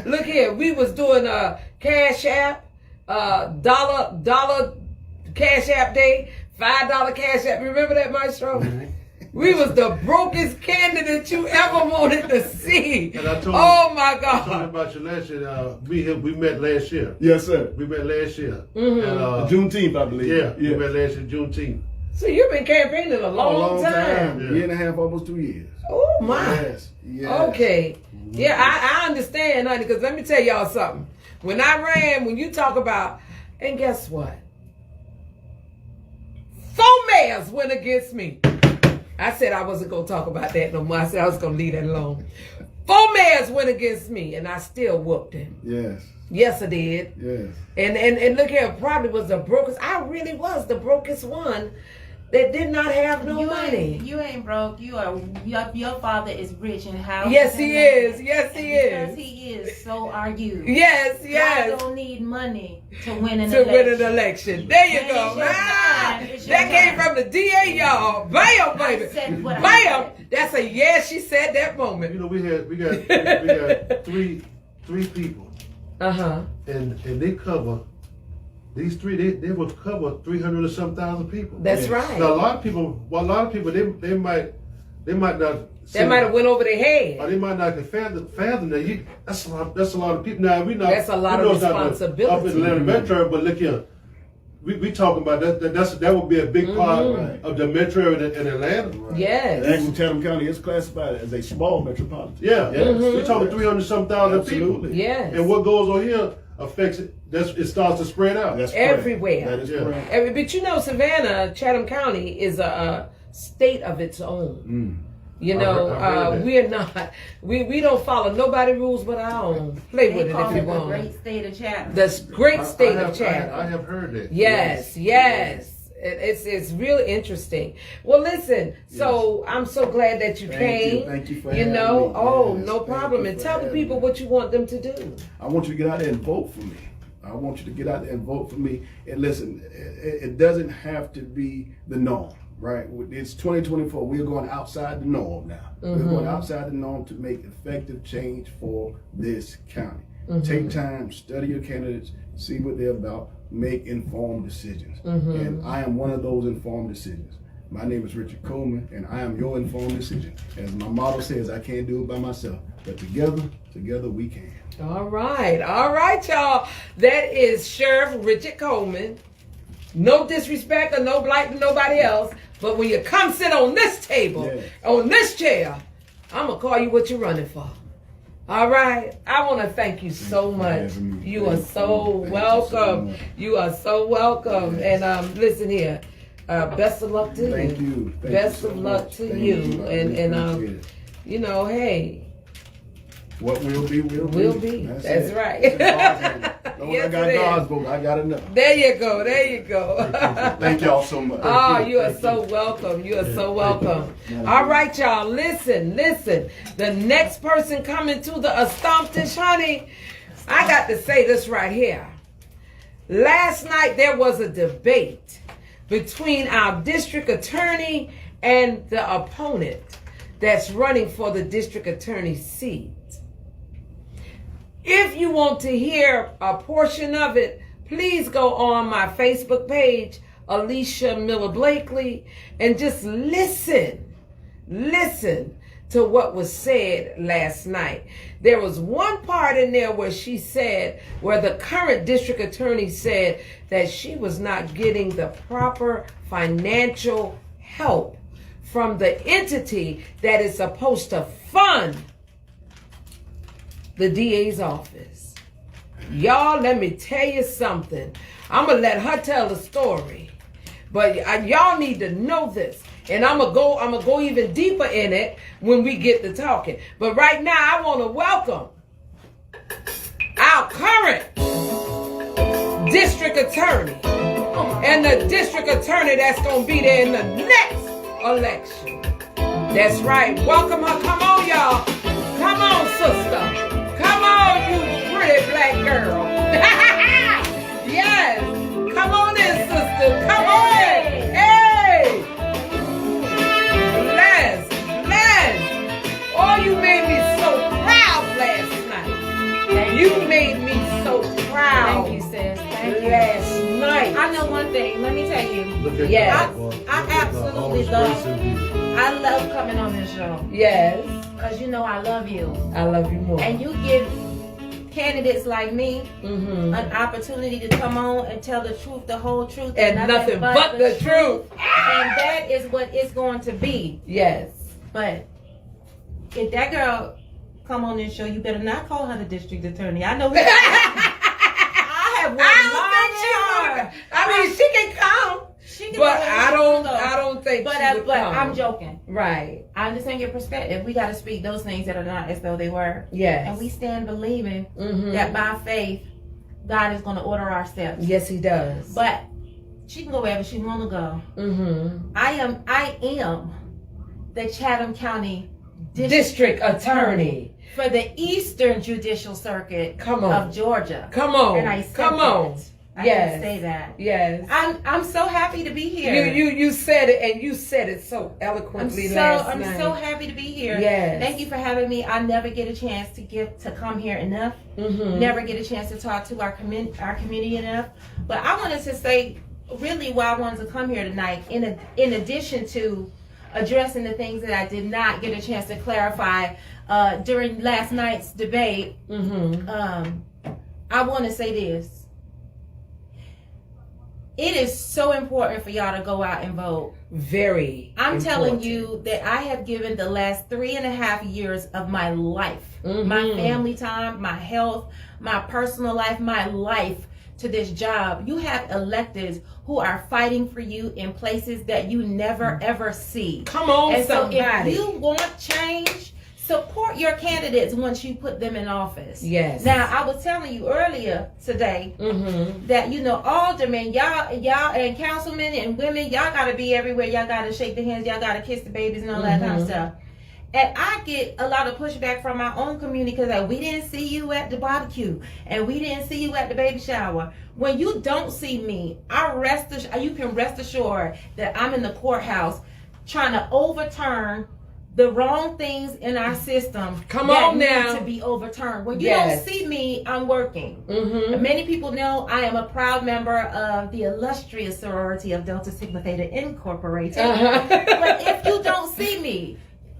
Look here, we was doing a Cash App, dollar Cash App day, $5 Cash App. Remember that, Maestro? We was the brokest candidate you ever wanted to see. And I told my God. I told you about you last year. We met last year. Yes, sir. We met last year. And, Juneteenth, I believe. Yeah, we met last year, Juneteenth. So you've been campaigning a long time. Yeah. Year and a half, almost 2 years. Oh my. Yes. Okay. Yeah, I understand, honey, because let me tell y'all something. When I ran, when you talk about, and guess what? 4 mayors went against me. I said I wasn't going to talk about that no more. I said I was going to leave that alone. 4 mayors went against me, and I still whooped him. Yes. Yes, I did. Yes. And look here, probably was the brokest. I really was the brokest one that did not have no money. You ain't broke. Your father is rich in house. Yes, he is. Yes, he is. Because he is, so are you. Yes, yes. God don't need money to win an election. There you go. That came from the DA, y'all. Bam, baby. Bam. That's a yes. She said that moment. You know, we got three people. And they cover. These three, they will cover 300 or some thousand people. That's right. Now, a lot of people, they might not. They might have went over their head. Or they might not have fathom that. That's a lot of people. Now we not. That's a lot of responsibility. Up in Atlanta Metro, but look here, we talking about that. That would be a big part of the metro in Atlanta. Right. Yes. Actually, Chatham County is classified as a small metropolitan. Yeah. We're talking 300 some thousand people. Yes. And what goes on here affects it. It starts to spread out. That's everywhere. That is correct. But you know, Savannah, Chatham County is a state of its own. You know, I've heard that. we're not. We don't follow nobody's rules but our own. Play with They it call if you it the want. great state of Chatham. The great state of Chatham. I have heard that. Yes. It's real interesting. Well, listen. So I'm so glad that you came. Thank you for You having know. me. Oh, Yes, no thank problem. you And for tell the having people me. what you want them to do. I want you to get out there and vote for me. I want you to get out there and vote for me. And listen, it doesn't have to be the norm, right? It's 2024. We're going outside the norm now. We're going outside the norm to make effective change for this county. Take time, study your candidates, see what they're about, make informed decisions. And I am one of those informed decisions. My name is Richard Coleman, and I am your informed decision. As my motto says, I can't do it by myself, but together we can. All right, y'all. That is Sheriff Richard Coleman. No disrespect or no blight to nobody else, but when you come sit on this table, on this chair, I'm going to call you what you're running for. All right. I want to thank you so much. You are so welcome. You are so welcome. And listen here. Best of luck to you. Thank you. Best of luck to you. And you know, hey. What will be, will be. Will be. That's right. Yes, I got God's vote. I got enough. There you go. Thank y'all so much. Oh, you are so welcome. You are so welcome. All right, y'all. Listen. The next person coming to the Astomptish, honey, I got to say this right here. Last night there was a debate between our district attorney and the opponent that's running for the district attorney seat. If you want to hear a portion of it, please go on my Facebook page, Alicia Miller Blakely, and just listen to what was said last night. There was one part in there where she said, where the current district attorney said that she was not getting the proper financial help from the entity that is supposed to fund the DA's office. Y'all, let me tell you something. I'm going to let her tell the story. But y'all need to know this. And I'm going to go even deeper in it when we get to talking. But right now, I want to welcome our current district attorney and the district attorney that's going to be there in the next election. That's right. Welcome her. Come on, y'all. Come on, sister. Come on, you pretty black girl. Yes. Come on in, sister. Come on in. Hey. Les. Oh, you made me so proud last night. You made me so proud. Thank you, sis. Thank you. Last night. I know one thing. Let me tell you. Yes. I absolutely love coming on this show. Yes. Because you know I love you. I love you more. And you give candidates like me an opportunity to come on and tell the truth, the whole truth, and nothing but the truth. And that is what it's going to be. Yes. But if that girl come on this show, you better not call her the district attorney. I know. I have one. I mean, she can come. But I don't think but she would come. I'm joking. Right. I understand your perspective. We got to speak those things that are not as though they were. Yes. And we stand believing that by faith, God is going to order our steps. Yes, He does. But she can go wherever she want to go. I am the Chatham County District Attorney for the Eastern Judicial Circuit of Georgia. Come on. And I said I can say that. Yes. I'm so happy to be here. You said it, and you said it so eloquently last night. I'm so happy to be here. Yes. Thank you for having me. I never get a chance to come here enough. Never get a chance to talk to our community enough. But I wanted to say really why I wanted to come here tonight, in addition to addressing the things that I did not get a chance to clarify during last night's debate. I want to say this. It is so important for y'all to go out and vote. Very. I'm telling you that I have given the last 3.5 years of my life, my family time, my health, my personal life, my life to this job, you have electeds who are fighting for you in places that you never ever see. Come on, and somebody. So if you want change, support your candidates once you put them in office. Yes. Now, I was telling you earlier today that, you know, aldermen, y'all and councilmen and women, y'all got to be everywhere. Y'all got to shake the hands. Y'all got to kiss the babies and all that kind of stuff. And I get a lot of pushback from my own community because like, we didn't see you at the barbecue and we didn't see you at the baby shower. When you don't see me, you can rest assured that I'm in the courthouse trying to overturn the wrong things in our system need to be overturned. When you don't see me, I'm working. Many people know I am a proud member of the illustrious sorority of Delta Sigma Theta Incorporated. But if you don't see me,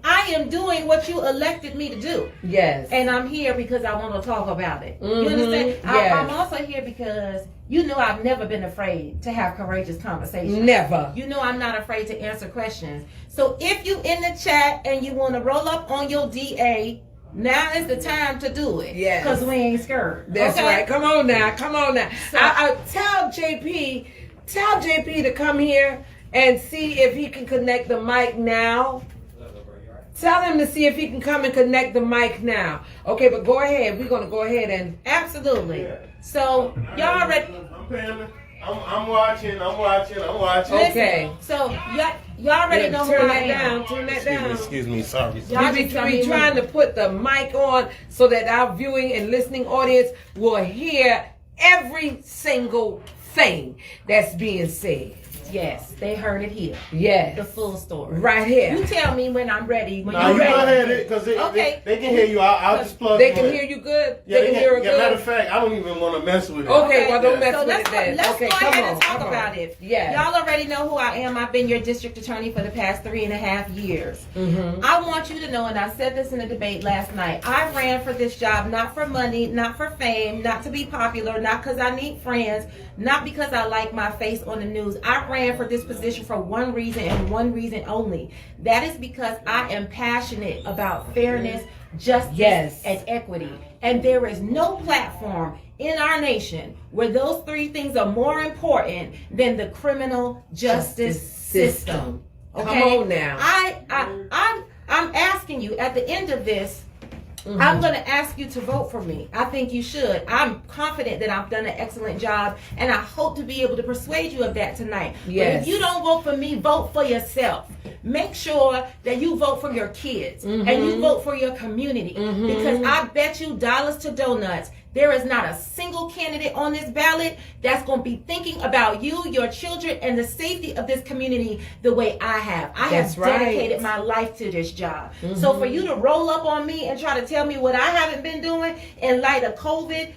I am doing what you elected me to do. Yes. And I'm here because I want to talk about it. You understand? Yes. I'm also here because you know I've never been afraid to have courageous conversations. Never. You know I'm not afraid to answer questions. So if you in the chat and you want to roll up on your DA, now is the time to do it. Yes. Because we ain't scared. That's right. Come on now. Come on now. So, I tell JP to come here and see if he can connect the mic now. Tell him to see if he can come and connect the mic now. Okay, but go ahead. We're going to go ahead and... Absolutely. Yeah. So, y'all already... I'm watching. Okay. So, y'all already know who I am. Turn that down. Excuse me, sorry. Y'all We just tell me trying to put the mic on so that our viewing and listening audience will hear every single thing that's being said. Yes, they heard it here. Yes. The full story. Right here. You tell me when I'm ready. When No, you're you ready. go ahead because Okay. they can hear you. I'll just plug. They you can in. hear you good? Yeah, They can hear it good? matter of fact, I don't even want to mess with it. Okay, well, don't Yeah. mess with it then. Let's Okay, go come ahead on. and talk come about on. it. Yeah. Y'all already know who I am. I've been your district attorney for the past 3.5 years. I want you to know, and I said this in a debate last night, I ran for this job not for money, not for fame, not to be popular, not because I need friends, not because I like my face on the news. I ran for this position for one reason and one reason only. That is because I am passionate about fairness, justice, and equity. And there is no platform in our nation where those three things are more important than the criminal justice system. Okay? Come on now. I'm asking you at the end of this, I'm going to ask you to vote for me. I think you should. I'm confident that I've done an excellent job, and I hope to be able to persuade you of that tonight. Yes. But if you don't vote for me, vote for yourself. Make sure that you vote for your kids and you vote for your community, because I bet you dollars to donuts, there is not a single candidate on this ballot that's going to be thinking about you, your children, and the safety of this community the way I have. I have dedicated my life to this job. So for you to roll up on me and try to tell me what I haven't been doing in light of COVID,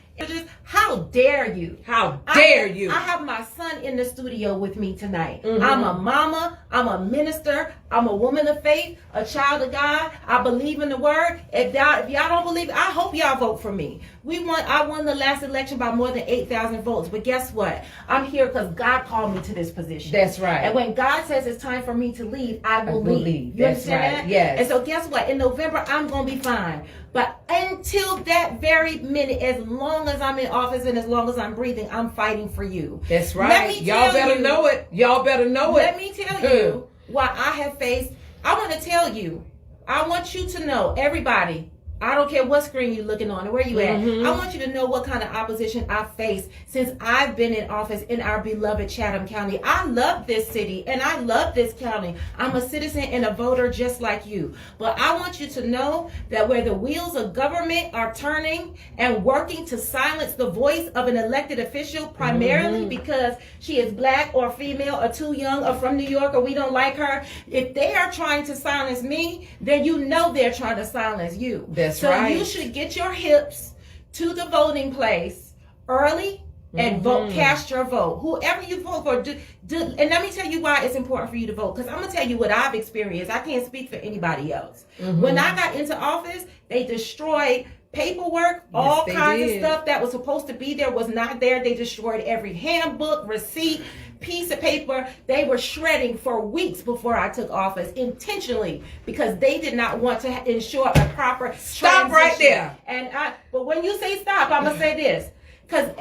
how dare you? How dare you? I have my son in the studio with me tonight. I'm a mama. I'm a minister. I'm a woman of faith, a child of God. I believe in the word. If y'all don't believe it, I hope y'all vote for me. I won the last election by more than 8,000 votes. But guess what? I'm here because God called me to this position. That's right. And when God says it's time for me to leave, I will leave. You That's understand right. that? Yes. And so guess what? In November, I'm going to be fine. But until that very minute, as long as I'm in office and as long as I'm breathing, I'm fighting for you. That's right. Y'all better know it. Y'all better know it. Let me tell you why I have faced. I want to tell you. I want you to know, everybody. I don't care what screen you're looking on or where you at. I want you to know what kind of opposition I've faced since I've been in office in our beloved Chatham County. I love this city and I love this county. I'm a citizen and a voter just like you. But I want you to know that where the wheels of government are turning and working to silence the voice of an elected official, primarily because she is black or female or too young or from New York or we don't like her, if they are trying to silence me, then you know they're trying to silence you. So you should get your hips to the voting place early and vote, cast your vote. Whoever you vote for, and let me tell you why it's important for you to vote. Because I'm going to tell you what I've experienced. I can't speak for anybody else. When I got into office, they destroyed paperwork, all kinds of stuff that was supposed to be there was not there. They destroyed every handbook, receipt, piece of paper. They were shredding for weeks before I took office intentionally because they did not want to ensure a proper Stop transition. right there. And but when you say stop, I'm gonna say this. Because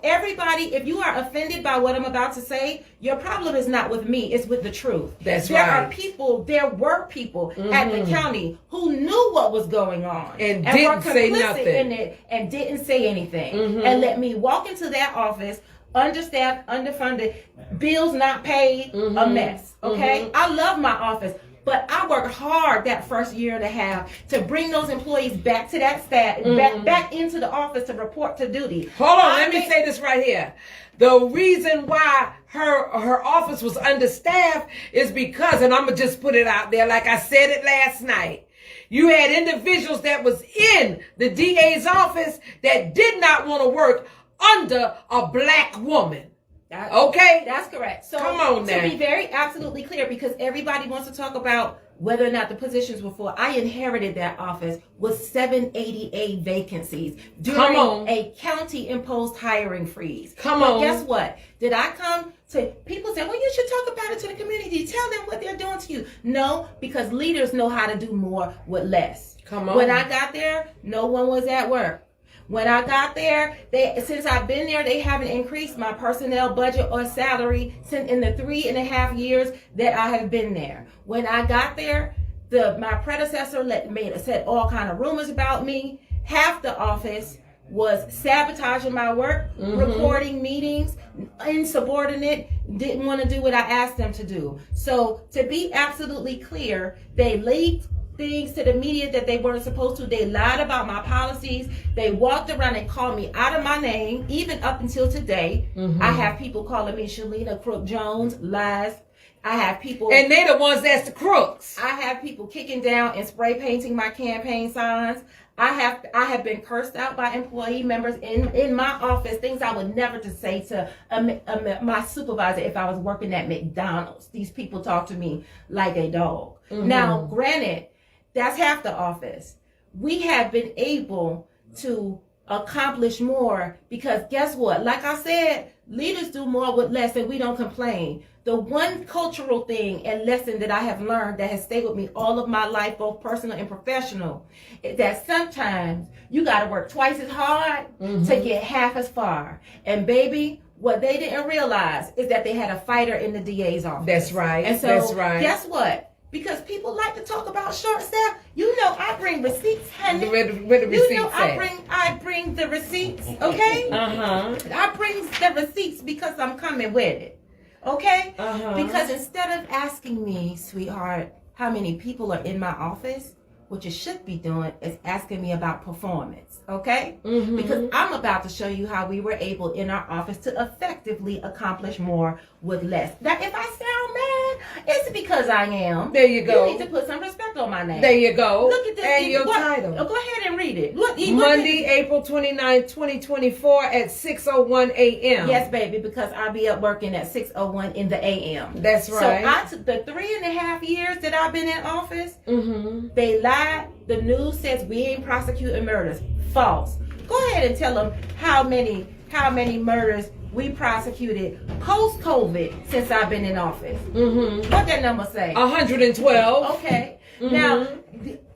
everybody, if you are offended by what I'm about to say, your problem is not with me, it's with the truth. That's there right. Are people, there were people at the county who knew what was going on and were didn't say complicit nothing in it and didn't say anything and let me walk into that office, understaffed, underfunded, bills not paid, a mess. Okay, I love my office. But I worked hard that first year and a half to bring those employees back to that staff, back into the office to report to duty. Hold on, let me say this right here. The reason why her office was understaffed is because, and I'm going to just put it out there like I said it last night, you had individuals that was in the DA's office that did not want to work under a black woman. Okay? That's correct. So come on now. To be very absolutely clear, because everybody wants to talk about whether or not the positions were full, I inherited that office with 788 vacancies during a county-imposed hiring freeze. But guess what? Did I come to, people say, well, you should talk about it to the community. Tell them what they're doing to you. No, because leaders know how to do more with less. When I got there, no one was at work. When I got there, since I've been there, they haven't increased my personnel budget or salary since in the 3.5 years that I have been there. When I got there, my predecessor said all kind of rumors about me. Half the office was sabotaging my work, recording meetings, insubordinate, didn't want to do what I asked them to do. So to be absolutely clear, they leaked things to the media that they weren't supposed to. They lied about my policies. They walked around and called me out of my name, even up until today. I have people calling me Shalena Cook Jones, lies. I have people, and they're the ones that's the crooks. I have people kicking down and spray painting my campaign signs. I have been cursed out by employee members in my office, things I would never to say to my supervisor if I was working at McDonald's. These people talk to me like a dog. Now, granted, that's half the office. We have been able to accomplish more because guess what? Like I said, leaders do more with less and we don't complain. The one cultural thing and lesson that I have learned that has stayed with me all of my life, both personal and professional, is that sometimes you got to work twice as hard to get half as far. And baby, what they didn't realize is that they had a fighter in the DA's office. That's right. And so that's right. Guess what? Because people like to talk about short staff. You know, I bring receipts, honey. Where the receipts you know, at? I bring the receipts. Okay. I bring the receipts because I'm coming with it. Okay. Because instead of asking me, sweetheart, how many people are in my office, what you should be doing is asking me about performance. Okay. Because I'm about to show you how we were able in our office to effectively accomplish more with less. Now, if I sound mad, it's because I am. There you go. You need to put some respect on my name. There you go. Look at this. And your title. Oh, go ahead and read it. Monday, April 29, 2024 at 6:01 a.m. Yes, baby, because I'll be up working at 6:01 in the a.m. That's right. So I took the 3.5 years that I've been in office. They lied. The news says we ain't prosecuting murders. False. Go ahead and tell them how many murders we prosecuted post-COVID since I've been in office. What that number say? 112. Okay. Now,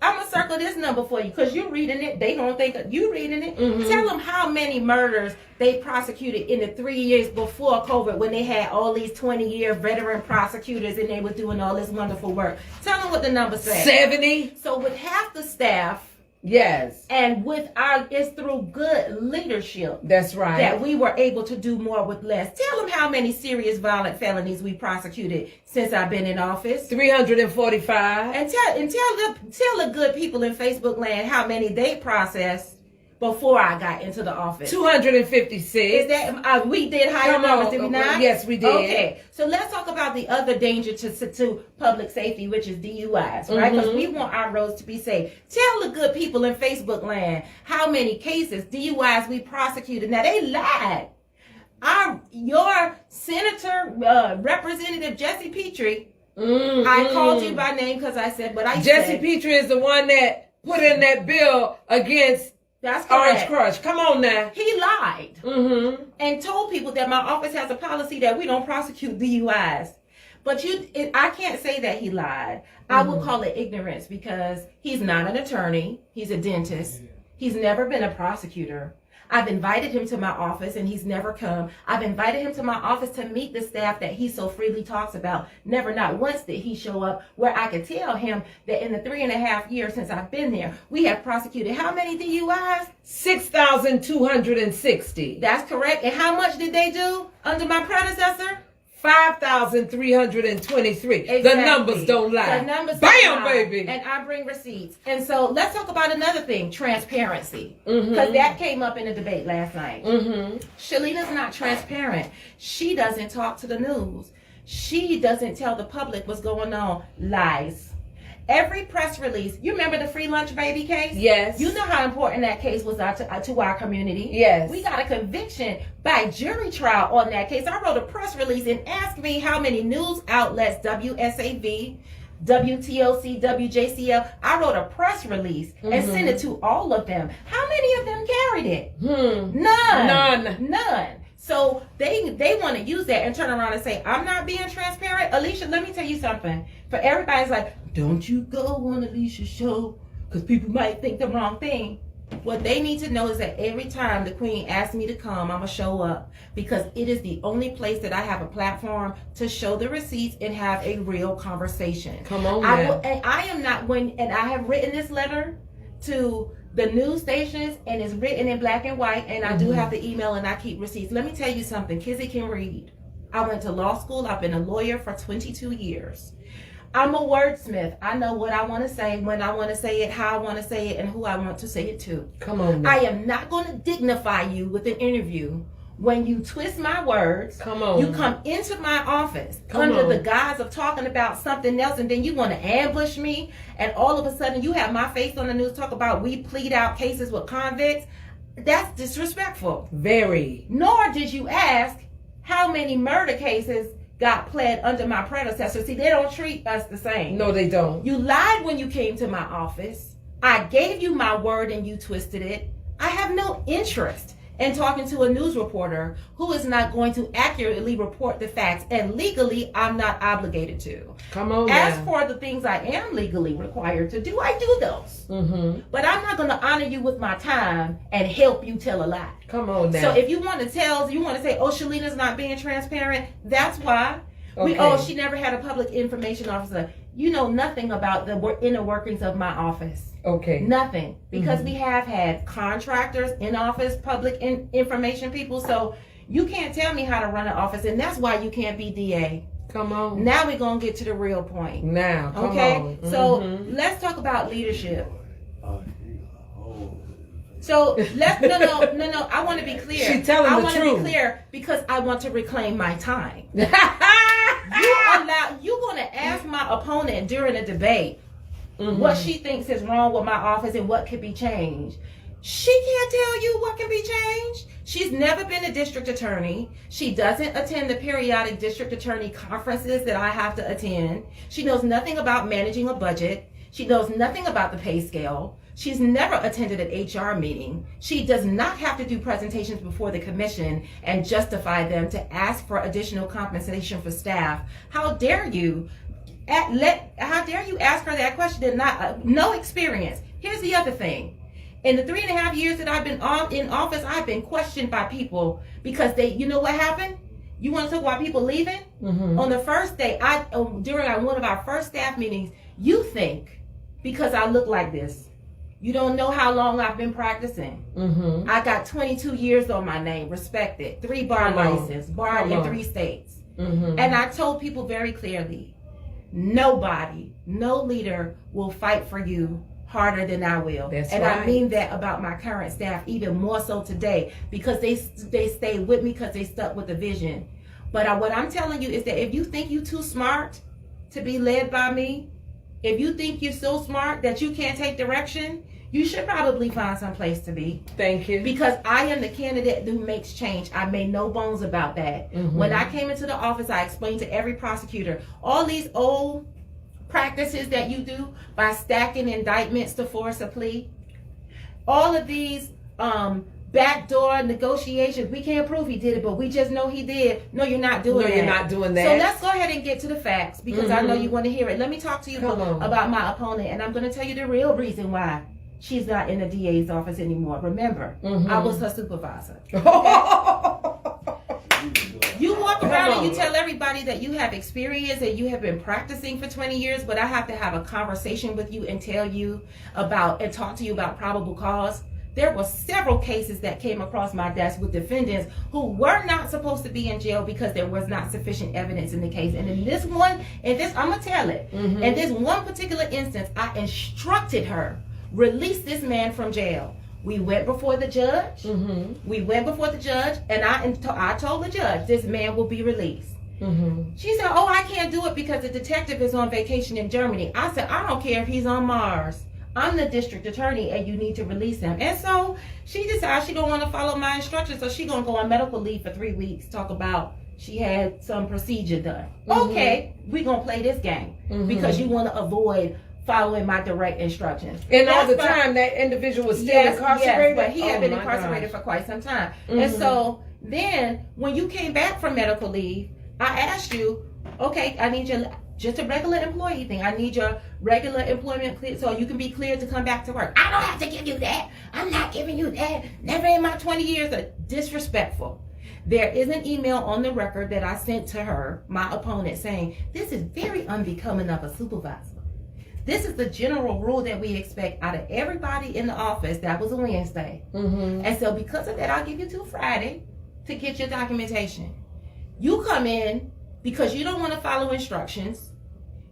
I'm going to circle this number for you because you're reading it. They don't think you reading it. Tell them how many murders they prosecuted in the 3 years before COVID when they had all these 20-year veteran prosecutors and they were doing all this wonderful work. Tell them what the number says. 70. So with half the staff, yes, and it's through good leadership. That's right. That we were able to do more with less. Tell them how many serious violent felonies we prosecuted since I've been in office. 345. And tell the good people in Facebook land how many they processed before I got into the office. 256. Is that we did higher numbers, did we not? Yes, we did. Okay, so let's talk about the other danger to public safety, which is DUIs, right? Because we want our roads to be safe. Tell the good people in Facebook land how many cases DUIs we prosecuted. Now they lied. Your Senator, Representative Jesse Petrie. I called you by name because I said what I said. Jesse Petrie is the one that put in that bill against That's Orange Crush. Come on now. He lied and told people that my office has a policy that we don't prosecute DUIs. But I can't say that he lied. I would call it ignorance because he's not an attorney. He's a dentist. He's never been a prosecutor. I've invited him to my office and he's never come. I've invited him to my office to meet the staff that he so freely talks about. Never, not once did he show up where I could tell him that in the 3.5 years since I've been there, we have prosecuted how many DUIs? 6,260. That's correct. And how much did they do under my predecessor? 5,323. Exactly. The numbers don't lie. The numbers Bam, don't lie. baby. And I bring receipts. And so let's talk about another thing, transparency. Because that came up in the debate last night. Shalena's not transparent. She doesn't talk to the news. She doesn't tell the public what's going on. Lies. Every press release, you remember the free lunch baby case? Yes. You know how important that case was to our community. Yes. We got a conviction by jury trial on that case. I wrote a press release and asked me how many news outlets, WSAV, WTOC, WJCL, I wrote a press release and sent it to all of them. How many of them carried it? None. So they want to use that and turn around and say, I'm not being transparent. Alicia, let me tell you something. For everybody's like, don't you go on Alicia's show because people might think the wrong thing. What they need to know is that every time the Queen asks me to come, I'm going to show up because it is the only place that I have a platform to show the receipts and have a real conversation. Come on, and I am not and I have written this letter to the news stations and it's written in black and white and I do have the email and I keep receipts. Let me tell you something. Kizzy can read. I went to law school. I've been a lawyer for 22 years. I'm a wordsmith. I know what I want to say, when I want to say it, how I want to say it, and who I want to say it to. Come on now. I am not going to dignify you with an interview when you twist my words. Come on. You come into my office under the guise of talking about something else, and then you want to ambush me, and all of a sudden you have my face on the news talk about we plead out cases with convicts. That's disrespectful. Very. Nor did you ask how many murder cases got pled under my predecessor. See, they don't treat us the same. No, they don't. You lied when you came to my office. I gave you my word and you twisted it. I have no interest in talking to a news reporter who is not going to accurately report the facts. And legally, I'm not obligated to. Come on As now. for the things I am legally required to do, I do those. But I'm not going to honor you with my time and help you tell a lie. Come on now. So if you want to say, oh, Shalena's not being transparent, that's why. Okay. She never had a public information officer. You know nothing about the inner workings of my office. Okay. Nothing. Because we have had contractors in office, public information people. So you can't tell me how to run an office. And that's why you can't be DA. Come on. Now we're going to get to the real point. Now, come okay? on. So let's talk about leadership. So no. I want to be clear. She telling the truth. I want to be clear because I want to reclaim my time. You're going to ask my opponent during a debate what she thinks is wrong with my office and what could be changed. She can't tell you what can be changed. She's never been a district attorney. She doesn't attend the periodic district attorney conferences that I have to attend. She knows nothing about managing a budget. She knows nothing about the pay scale. She's never attended an HR meeting. She does not have to do presentations before the commission and justify them to ask for additional compensation for staff. How dare you? How dare you ask her that question and not no experience? Here's the other thing. In the 3.5 years that I've been in office, I've been questioned by people because you know what happened? You want to talk about people leaving? On the first day, during one of our first staff meetings, you think because I look like this, you don't know how long I've been practicing. I got 22 years on my name, respected, 3 bar license, barred in 3 states. And I told people very clearly, nobody, no leader will fight for you harder than I will. That's and right. I mean that about my current staff, even more so today, because they stayed with me because they stuck with the vision. But what I'm telling you is that if you think you're too smart to be led by me, if you think you're so smart that you can't take direction, you should probably find some place to be. Thank you. Because I am the candidate who makes change. I made no bones about that. When I came into the office, I explained to every prosecutor, all these old practices that you do by stacking indictments to force a plea, all of these backdoor negotiations, we can't prove he did it, but we just know he did. No, you're not doing that. No, you're not doing that. So let's go ahead and get to the facts because I know you want to hear it. Let me talk to you Come on. about my opponent, and I'm going to tell you the real reason why. she's not in the DA's office anymore. Remember, I was her supervisor. You walk around and you tell everybody that you have experience and you have been practicing for 20 years, but I have to have a conversation with you and tell you about and talk to you about probable cause. There were several cases that came across my desk with defendants who were not supposed to be in jail because there was not sufficient evidence in the case. And in this one, I'm going to tell it. In this one particular instance, I instructed her, release this man from jail. We went before the judge. We went before the judge, and I told the judge, this man will be released. She said, oh, I can't do it because the detective is on vacation in Germany. I said, I don't care if he's on Mars. I'm the district attorney, and you need to release him. And so she decided she don't want to follow my instructions, so she gonna go on medical leave for 3 weeks, talk about she had some procedure done. Okay, we gonna play this game because you want to avoid following my direct instructions. And all the time, that individual was still incarcerated? Yes, but he had been incarcerated for quite some time. And so then, when you came back from medical leave, I asked you, okay, I need your, just a regular employee thing. I need your regular employment clear so you can be cleared to come back to work. I don't have to give you that. I'm not giving you that. Never in my 20 years of disrespectful. There is an email on the record that I sent to her, my opponent, saying, this is very unbecoming of a supervisor. This is the general rule that we expect out of everybody in the office. That was a Wednesday. And so because of that, I'll give you till Friday to get your documentation. You come in because you don't want to follow instructions.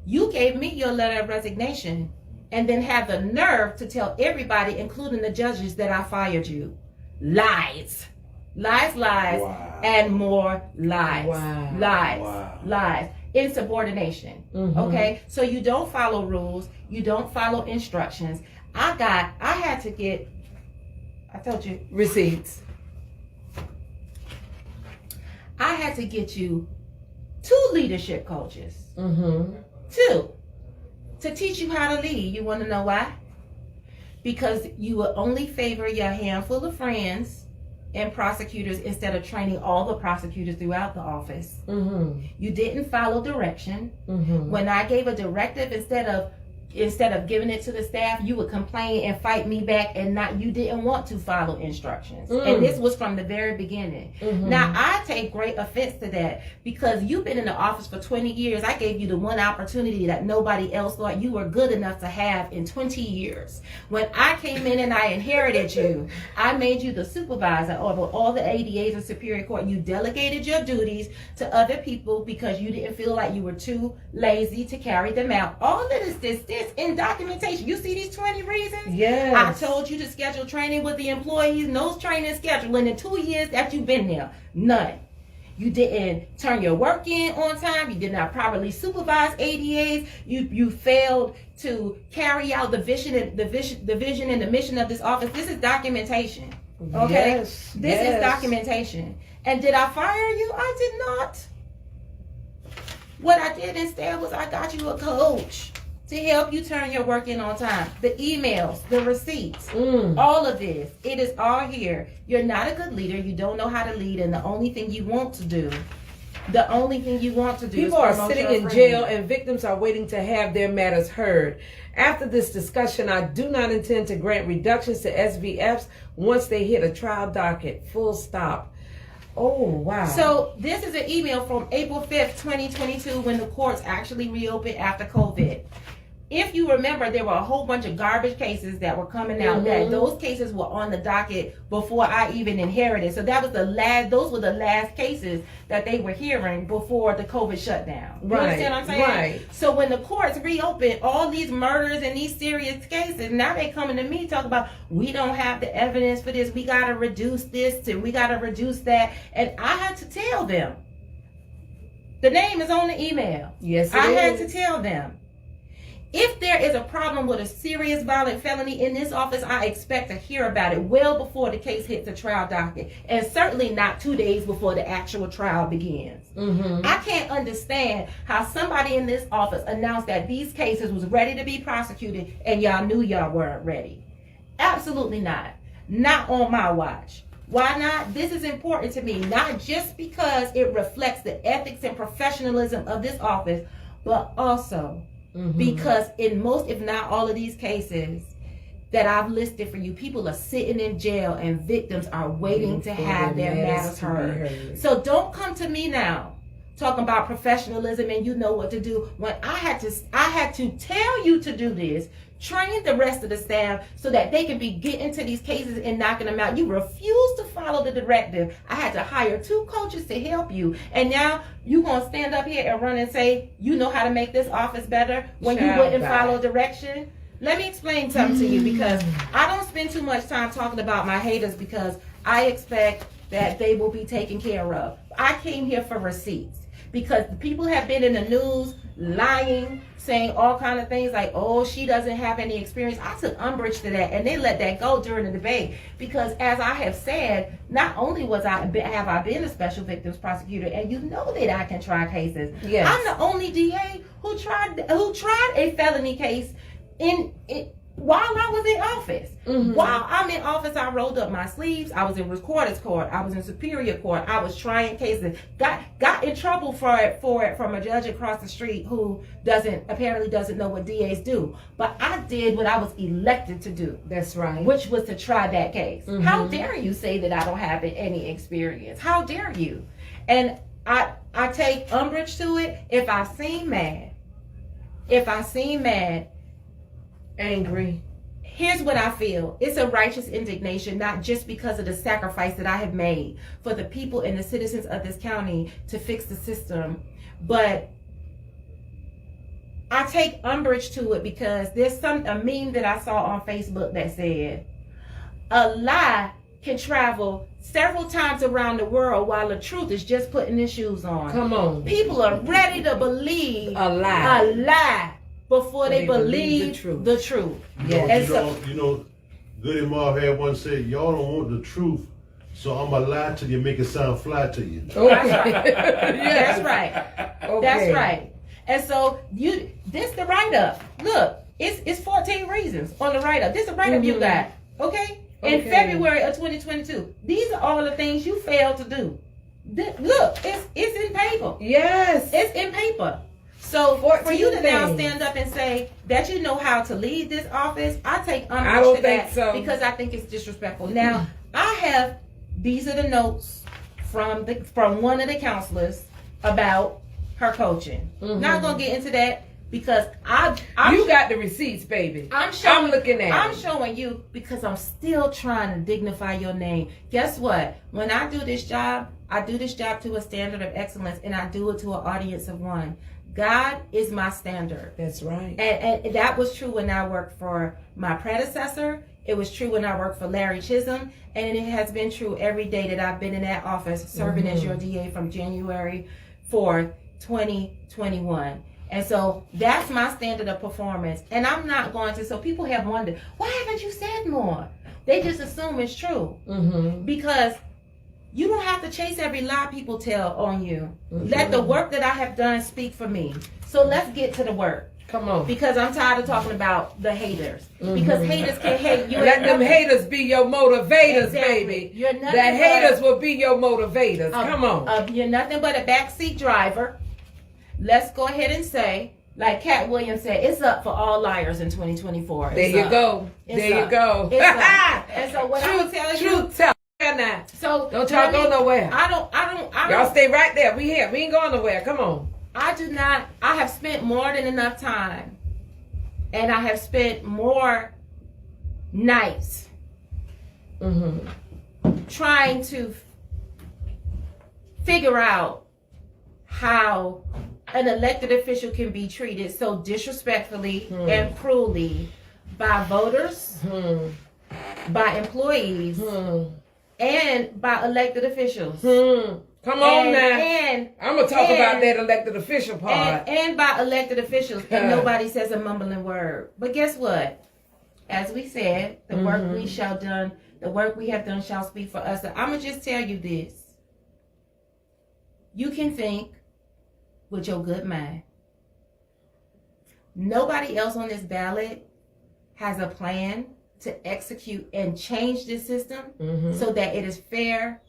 You gave me your letter of resignation and then have the nerve to tell everybody, including the judges, that I fired you. Lies. Lies, lies, and more lies. Lies. Insubordination. Okay, so you don't follow rules, you don't follow instructions. I had to get, I told you, receipts. I had to get you 2 leadership coaches. 2 to teach you how to lead. You want to know why? Because you will only favor your handful of friends and prosecutors instead of training all the prosecutors throughout the office. You didn't follow direction. When I gave a directive, instead of giving it to the staff, you would complain and fight me back, and you didn't want to follow instructions. And this was from the very beginning. Now, I take great offense to that because you've been in the office for 20 years. I gave you the one opportunity that nobody else thought you were good enough to have in 20 years. When I came in and I inherited you, I made you the supervisor over all the ADAs in Superior Court. You delegated your duties to other people because you didn't feel like you were too lazy to carry them out. All of this in documentation. You see these 20 reasons? Yes. I told you to schedule training with the employees. No training scheduled in the 2 years that you've been there. None. You didn't turn your work in on time. You did not properly supervise ADAs. You failed to carry out the vision and the mission of this office. This is documentation. Okay? Yes. This is documentation. And did I fire you? I did not. What I did instead was I got you a coach to help you turn your work in on time. The emails, the receipts, all of this. It is all here. You're not a good leader. You don't know how to lead. And the only thing you want to do People are sitting in jail and victims are waiting to have their matters heard. After this discussion, I do not intend to grant reductions to SVFs once they hit a trial docket. Full stop. Oh, wow. So this is an email from April 5th, 2022, when the courts actually reopened after COVID. If you remember, there were a whole bunch of garbage cases that were coming out. That those cases were on the docket before I even inherited. So that was those were the last cases that they were hearing before the COVID shutdown. You understand what I'm saying? Right. So when the courts reopened, all these murders and these serious cases, now they coming to me talking about, we don't have the evidence for this. We got to reduce this and we got to reduce that. And I had to tell them. The name is on the email. Yes, I had to tell them. If there is a problem with a serious violent felony in this office, I expect to hear about it well before the case hits the trial docket, and certainly not 2 days before the actual trial begins. I can't understand how somebody in this office announced that these cases was ready to be prosecuted and y'all knew y'all weren't ready. Absolutely not. Not on my watch. Why not? This is important to me, not just because it reflects the ethics and professionalism of this office, but also because in most, if not all of these cases, that I've listed for you, people are sitting in jail and victims are waiting to have their matters heard. So don't come to me now talking about professionalism and you know what to do when I had to tell you to do this, train the rest of the staff so that they can be getting to these cases and knocking them out. You refuse to follow the directive. I had to hire 2 coaches to help you, and now you gonna stand up here and run and say you know how to make this office better when you wouldn't follow direction. Let me explain something to you, because I don't spend too much time talking about my haters because I expect that they will be taken care of. I came here for receipts because the people have been in the news lying, saying all kind of things like, oh, she doesn't have any experience. I took umbrage to that, and they let that go during the debate because, as I have said, not only have I been a special victims prosecutor, and you know that I can try cases. Yes. I'm the only DA who tried a felony case while I was in office. Mm-hmm. While I'm in office, I rolled up my sleeves. I was in recorder's court. I was in superior court. I was trying cases. Got in trouble for it from a judge across the street who apparently doesn't know what DAs do. But I did what I was elected to do. That's right. Which was to try that case. Mm-hmm. How dare you say that I don't have any experience? How dare you? And I take umbrage to it if I seem mad, angry. Here's what I feel. It's a righteous indignation, not just because of the sacrifice that I have made for the people and the citizens of this county to fix the system, but I take umbrage to it because there's a meme that I saw on Facebook that said, a lie can travel several times around the world while the truth is just putting its shoes on. Come on. People are ready to believe a lie before they believe the truth. Yes. You know, Goody Mob had one say, y'all don't want the truth, so I'm going to lie till you make it sound fly to you. Okay. That's right. Okay. That's right. And so this the write-up. Look, it's 14 reasons on the write-up. This is the write-up you got. Okay? In February of 2022. These are all the things you failed to do. Look, it's in paper. Yes. It's in paper. So for you to now stand up and say that you know how to lead this office, I take umbrage to that because I think it's disrespectful. Now, these are the notes from one of the counselors about her coaching. Mm-hmm. Not gonna get into that because you got the receipts, baby. I'm showing you because I'm still trying to dignify your name. Guess what? When I do this job to a standard of excellence, and I do it to an audience of one. God is my standard. That's right. And that was true when I worked for my predecessor. It was true when I worked for Larry Chisholm. And it has been true every day that I've been in that office serving as your DA from January 4th, 2021. And so that's my standard of performance. And I'm not going to, so people have wondered, why haven't you said more? They just assume it's true. Mm-hmm. Because you don't have to chase every lie people tell on you. Mm-hmm. Let the work that I have done speak for me. So let's get to the work. Come on. Because I'm tired of talking about the haters. Mm-hmm. Because haters can hate you. Let them haters be your motivators, baby. You're nothing. The haters will be your motivators. Come on. You're nothing but a backseat driver. Let's go ahead and say, like Cat Williams said, it's up for all liars in 2024. There you go. There you go. And so what I'm telling you. Now. So don't y'all go nowhere. I don't. Y'all stay right there. We here. We ain't going nowhere. Come on. I do not. I have spent more than enough time, and I have spent more nights trying to figure out how an elected official can be treated so disrespectfully and cruelly by voters, by employees. And by elected officials. Come on now. And I'm going to talk about that elected official part. And by elected officials. And nobody says a mumbling word. But guess what? As we said, the work we have done shall speak for us. So I'm going to just tell you this. You can think with your good mind. Nobody else on this ballot has a plan to execute and change this system so that it is fair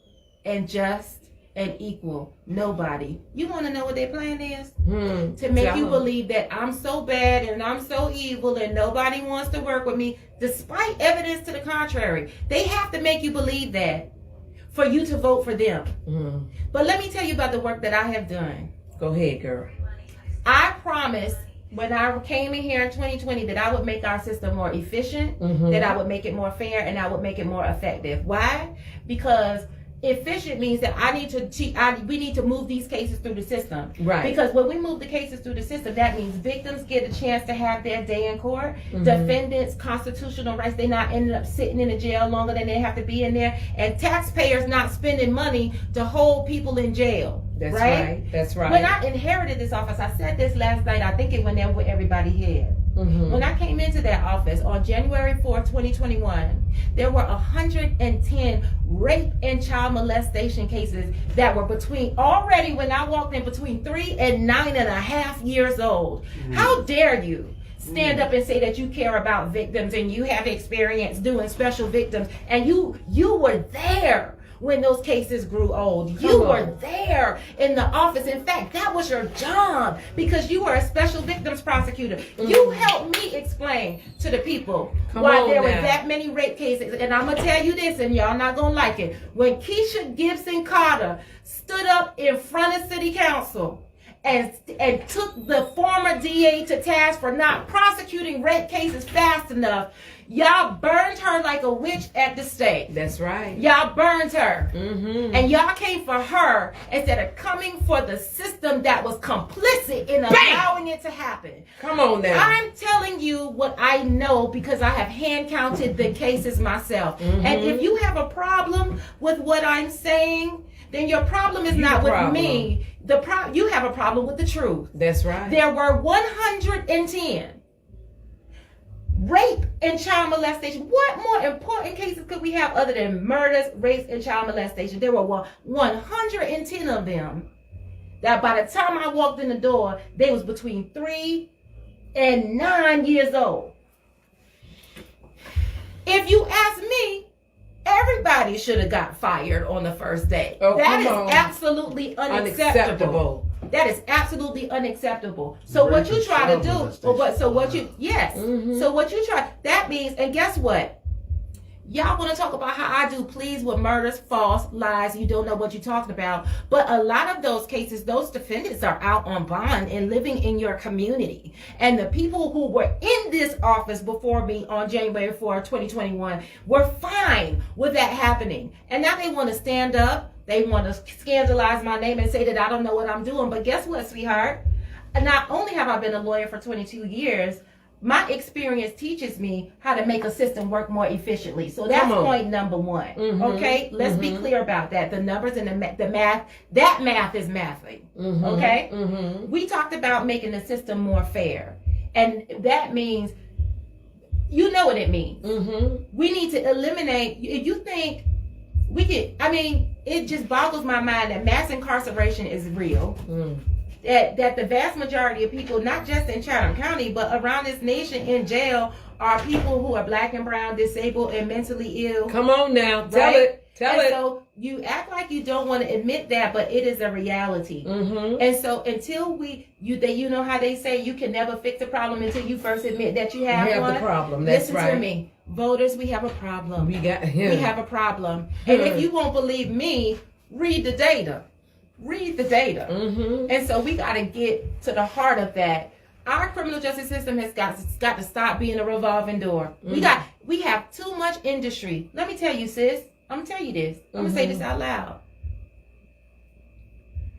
and just and equal nobody. You want to know what their plan is? To make Tell you 'em. believe that I'm so bad and I'm so evil and nobody wants to work with me, despite evidence to the contrary. They have to make you believe that for you to vote for them. But let me tell you about the work that I have done. Go ahead, girl. I promised when I came in here in 2020 that I would make our system more efficient, that I would make it more fair, and I would make it more effective. Why? Because efficient means that we need to move these cases through the system. Right. Because when we move the cases through the system, that means victims get a chance to have their day in court. Defendants' constitutional rights, they not ending up sitting in the jail longer than they have to be in there. And taxpayers not spending money to hold people in jail. That's right. That's right. When I inherited this office, I said this last night, I think it went over everybody here. When I came into that office on January 4th, 2021, there were 110 rape and child molestation cases that were already when I walked in, between 3 and 9.5 years old. How dare you stand up and say that you care about victims and you have experience doing special victims, and you were there when those cases grew old. You were there in the office. In fact, that was your job because you were a special victims prosecutor. You helped me explain to the people why there were that many rape cases. And I'm going to tell you this, and y'all not going to like it. When Keisha Gibson Carter stood up in front of City Council and took the former DA to task for not prosecuting rape cases fast enough, y'all burned her like a witch at the stake. That's right. Y'all burned her. And y'all came for her instead of coming for the system that was complicit in allowing it to happen. Come on now. I'm telling you what I know because I have hand counted the cases myself. And if you have a problem with what I'm saying, then your problem is not with me. You have a problem with the truth. That's right. There were 110 rape and child molestation. What more important cases could we have other than murders, rapes, and child molestation? There were 110 of them that by the time I walked in the door, they was between 3 and 9 years old. If you ask me, everybody should have got fired on the first day. That is absolutely unacceptable. That is absolutely unacceptable. So what you try to do, so what you try, that means, and guess what? Y'all want to talk about how I do pleas with murders, false, lies, you don't know what you're talking about. But a lot of those cases, those defendants are out on bond and living in your community. And the people who were in this office before me on January 4, 2021 were fine with that happening. And now they want to stand up. They want to scandalize my name and say that I don't know what I'm doing. But guess what, sweetheart? Not only have I been a lawyer for 22 years, my experience teaches me how to make a system work more efficiently. So that's point number one. Okay? Let's be clear about that. The numbers and the math, that math is mathing. Okay? We talked about making the system more fair. And that means, you know what it means. We need to eliminate, if you think we could, it just boggles my mind that mass incarceration is real. That the vast majority of people, not just in Chatham County, but around this nation in jail, are people who are black and brown, disabled, and mentally ill. Come on now. Tell it. So you act like you don't want to admit that, but it is a reality. And so until you know how they say you can never fix a problem until you first admit that you have one. The problem. That's Listen to me. Voters, we have a problem. We have a problem. And if you won't believe me, read the data. And so we got to get to the heart of that. Our criminal justice system has got to stop being a revolving door. We have too much industry. Let me tell you, sis. I'm gonna tell you this. I'm gonna say this out loud.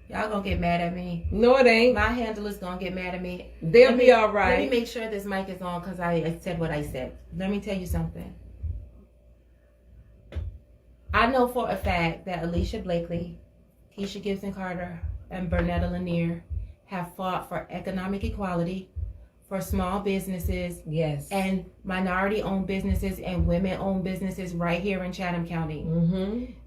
Y'all gonna get mad at me. No, it ain't. My handler's gonna get mad at me. They'll be all right. Let me make sure this mic is on because I said what I said. Let me tell you something. I know for a fact that Alicia Blakely, Keisha Gibson Carter, and Bernetta Lanier have fought for economic equality, for small businesses, and minority-owned businesses and women-owned businesses right here in Chatham County.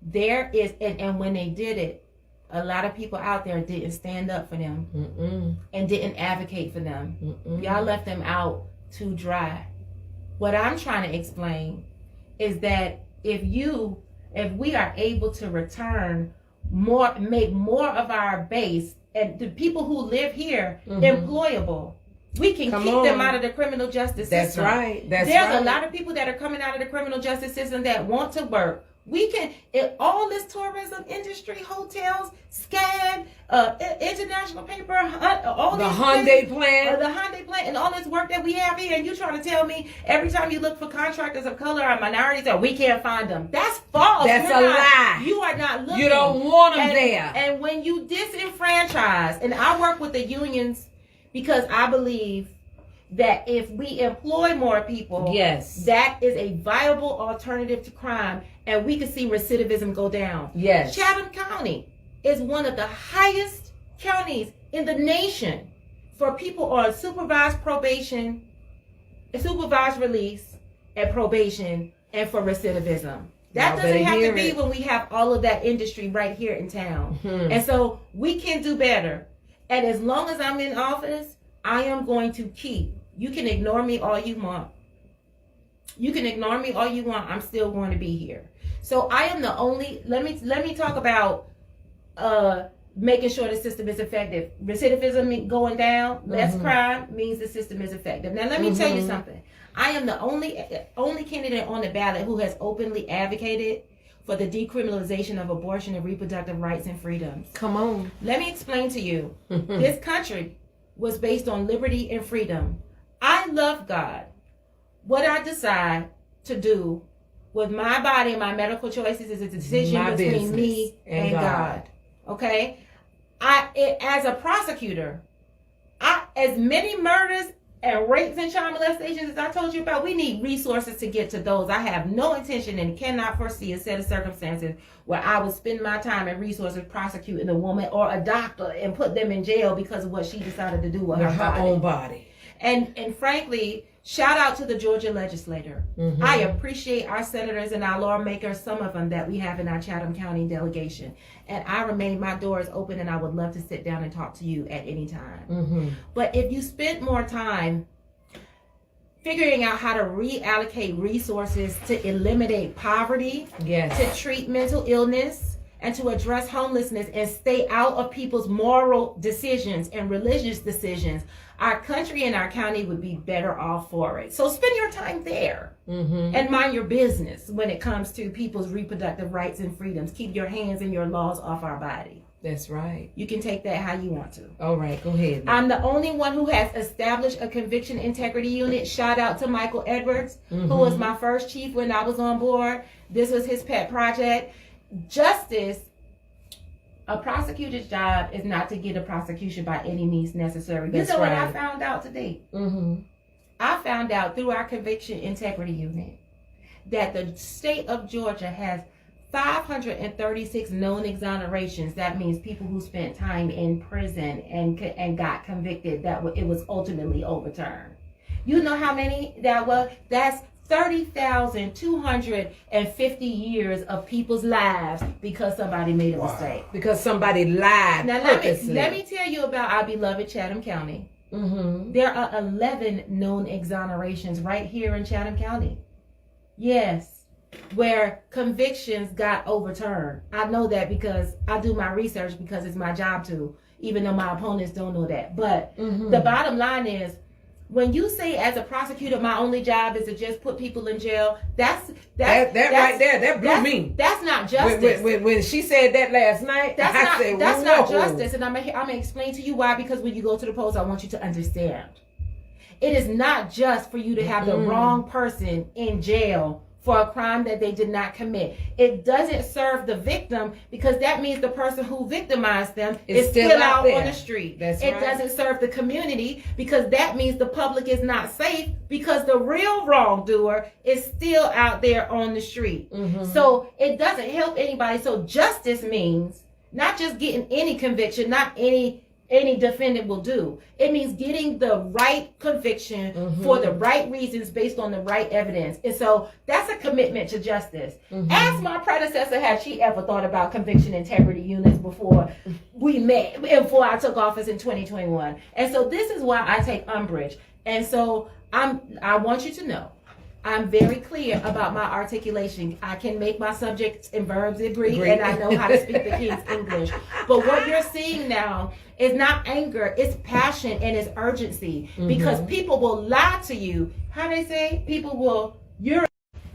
There is, and when they did it, a lot of people out there didn't stand up for them and didn't advocate for them. Y'all left them out to dry. What I'm trying to explain is that if we are able to return make more of our base and the people who live here employable. We can keep them out of the criminal justice system. That's right. There's a lot of people that are coming out of the criminal justice system that want to work. We can, all this tourism industry, hotels, SCAD, international paper, all the these Hyundai things, plan. the Hyundai plan, and all this work that we have here, and you trying to tell me every time you look for contractors of color or minorities, that we can't find them. That's false. That's a lie. You are not looking. You don't want them there. And when you disenfranchise, and I work with the unions because I believe that if we employ more people, yes, that is a viable alternative to crime, and we can see recidivism go down. Yes. Chatham County is one of the highest counties in the nation for people on supervised probation, supervised release, and probation, and for recidivism. That doesn't have to be when we have all of that industry right here in town. And so we can do better. And as long as I'm in office, I am going to keep. You can ignore me all you want. You can ignore me all you want. I'm still going to be here. So I am the only. Let me talk about making sure the system is effective. Recidivism going down, less crime means the system is effective. Now let me tell you something. I am the only candidate on the ballot who has openly advocated for the decriminalization of abortion and reproductive rights and freedoms. Come on. Let me explain to you. This country was based on liberty and freedom. I love God. What I decide to do with my body and my medical choices is a decision between me and God. Okay? As a prosecutor, as many murders and rapes and child molestations as I told you about, we need resources to get to those. I have no intention and cannot foresee a set of circumstances where I would spend my time and resources prosecuting a woman or a doctor and put them in jail because of what she decided to do with her own body. And frankly, shout out to the Georgia legislator. I appreciate our senators and our lawmakers, some of them that we have in our Chatham County delegation. And I remain, my door is open, and I would love to sit down and talk to you at any time. But if you spend more time figuring out how to reallocate resources to eliminate poverty, to treat mental illness, and to address homelessness and stay out of people's moral decisions and religious decisions, our country and our county would be better off for it. So spend your time there and mind your business when it comes to people's reproductive rights and freedoms. Keep your hands and your laws off our body. That's right. You can take that how you want to. All right, go ahead. I'm the only one who has established a conviction integrity unit. Shout out to Michael Edwards, who was my first chief when I was on board. This was his pet project. Justice, a prosecutor's job is not to get a prosecution by any means necessary. You know what I found out today? I found out through our conviction integrity unit that the state of Georgia has 536 known exonerations. That means people who spent time in prison and got convicted that it was ultimately overturned. You know how many that was? That's 30,250 years of people's lives because somebody made a mistake. Because somebody lied. Now let me tell you about our beloved Chatham County. There are 11 known exonerations right here in Chatham County. Yes, where convictions got overturned. I know that because I do my research because it's my job to, even though my opponents don't know that. But the bottom line is, when you say as a prosecutor, my only job is to just put people in jail, that right there, that blew me. That's not justice. When she said that last night, that's not justice. And I'm gonna explain to you why, because when you go to the polls, I want you to understand. It is not just for you to have the wrong person in jail for a crime that they did not commit. It doesn't serve the victim, because that means the person who victimized them is still out on the street. It doesn't serve the community, because that means the public is not safe, because the real wrongdoer is still out there on the street. So it doesn't help anybody. So justice means not just getting any conviction, not any defendant will do. It means getting the right conviction for the right reasons based on the right evidence. And so that's a commitment to justice. Ask my predecessor, had she ever thought about conviction integrity units before we met, before I took office in 2021. And so this is why I take umbrage. And so I want you to know, I'm very clear about my articulation. I can make my subjects and verbs agree, and I know how to speak the King's English. But what you're seeing now is not anger, it's passion and it's urgency. Because people will lie to you. How they say? You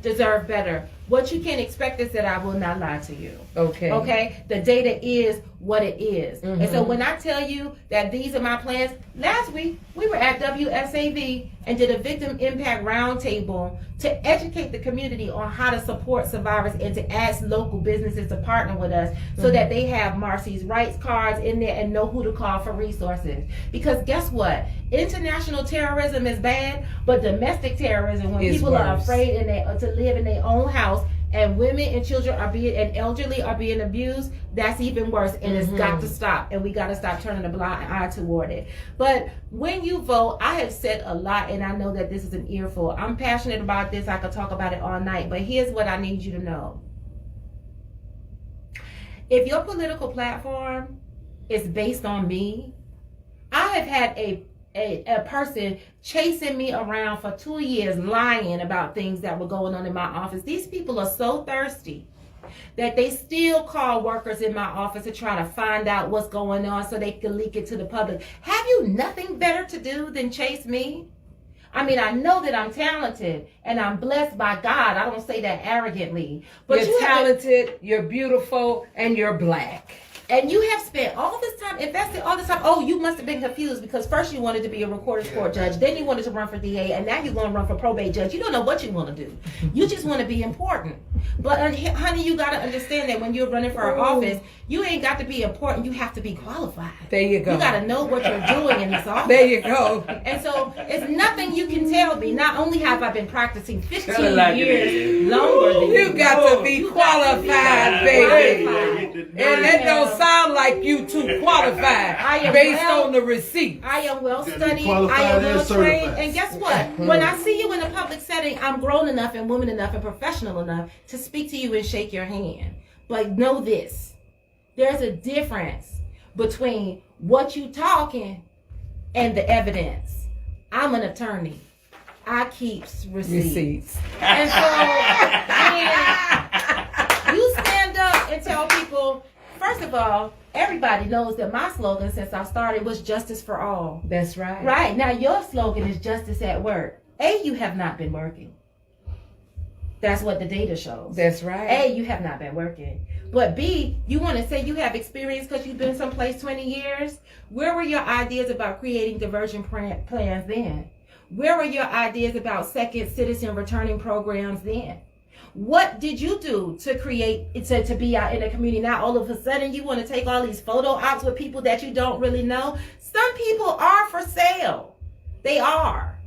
deserve better. What you can expect is that I will not lie to you. Okay? The data is what it is. And so when I tell you that these are my plans, last week we were at WSAV and did a victim impact roundtable to educate the community on how to support survivors and to ask local businesses to partner with us so that they have Marcy's Rights cards in there and know who to call for resources. Because guess what? International terrorism is bad, but domestic terrorism, when people are afraid to live in their own house, and women and children and elderly are being abused, that's even worse, and it's got to stop, and we got to stop turning a blind eye toward it. But when you vote, I have said a lot, and I know that this is an earful. I'm passionate about this. I could talk about it all night, but here's what I need you to know. If your political platform is based on me, I have had a person chasing me around for 2 years lying about things that were going on in my office. These people are so thirsty that they still call workers in my office to try to find out what's going on so they can leak it to the public. Have you nothing better to do than chase me? I mean, I know that I'm talented and I'm blessed by God. I don't say that arrogantly. But you're talented, you're beautiful, and you're black. And you have spent all this time, invested all this time. Oh, you must have been confused because first you wanted to be a recorded court judge, then you wanted to run for DA, and now you're going to run for probate judge. You don't know what you want to do. You just want to be important. But honey, you got to understand that when you're running for an office, you ain't got to be important. You have to be qualified. There you go. You got to know what you're doing in this office. There you go. And so it's nothing you can tell me. Not only have I been practicing 15 years longer than you. You got to be qualified, baby. And that don't sound like you too qualified based on the receipt. I am well studied. I am well trained. And guess what? When I see you in a public setting, I'm grown enough and woman enough and professional enough to speak to you and shake your hand. But know this. There's a difference between what you talking and the evidence. I'm an attorney. I keep receipts. And so when you stand up and tell people, first of all, everybody knows that my slogan since I started was justice for all. That's right. Right. Now your slogan is justice at work. A, you have not been working. That's what the data shows. That's right. A, you have not been working. But B, you want to say you have experience because you've been someplace 20 years? Where were your ideas about creating diversion plans then? Where were your ideas about second citizen returning programs then? What did you do to create, to be out in the community? Now all of a sudden you want to take all these photo ops with people that you don't really know? Some people are for sale. They are.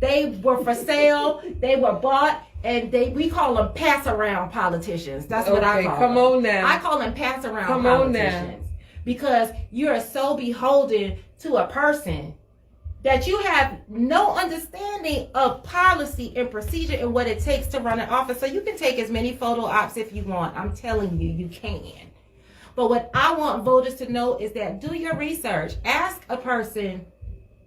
They were for sale. They were bought. And we call them pass-around politicians. That's what I call them. Come on now. I call them pass-around politicians. Because you're so beholden to a person that you have no understanding of policy and procedure and what it takes to run an office. So you can take as many photo ops if you want. I'm telling you, you can. But what I want voters to know is that do your research. Ask a person,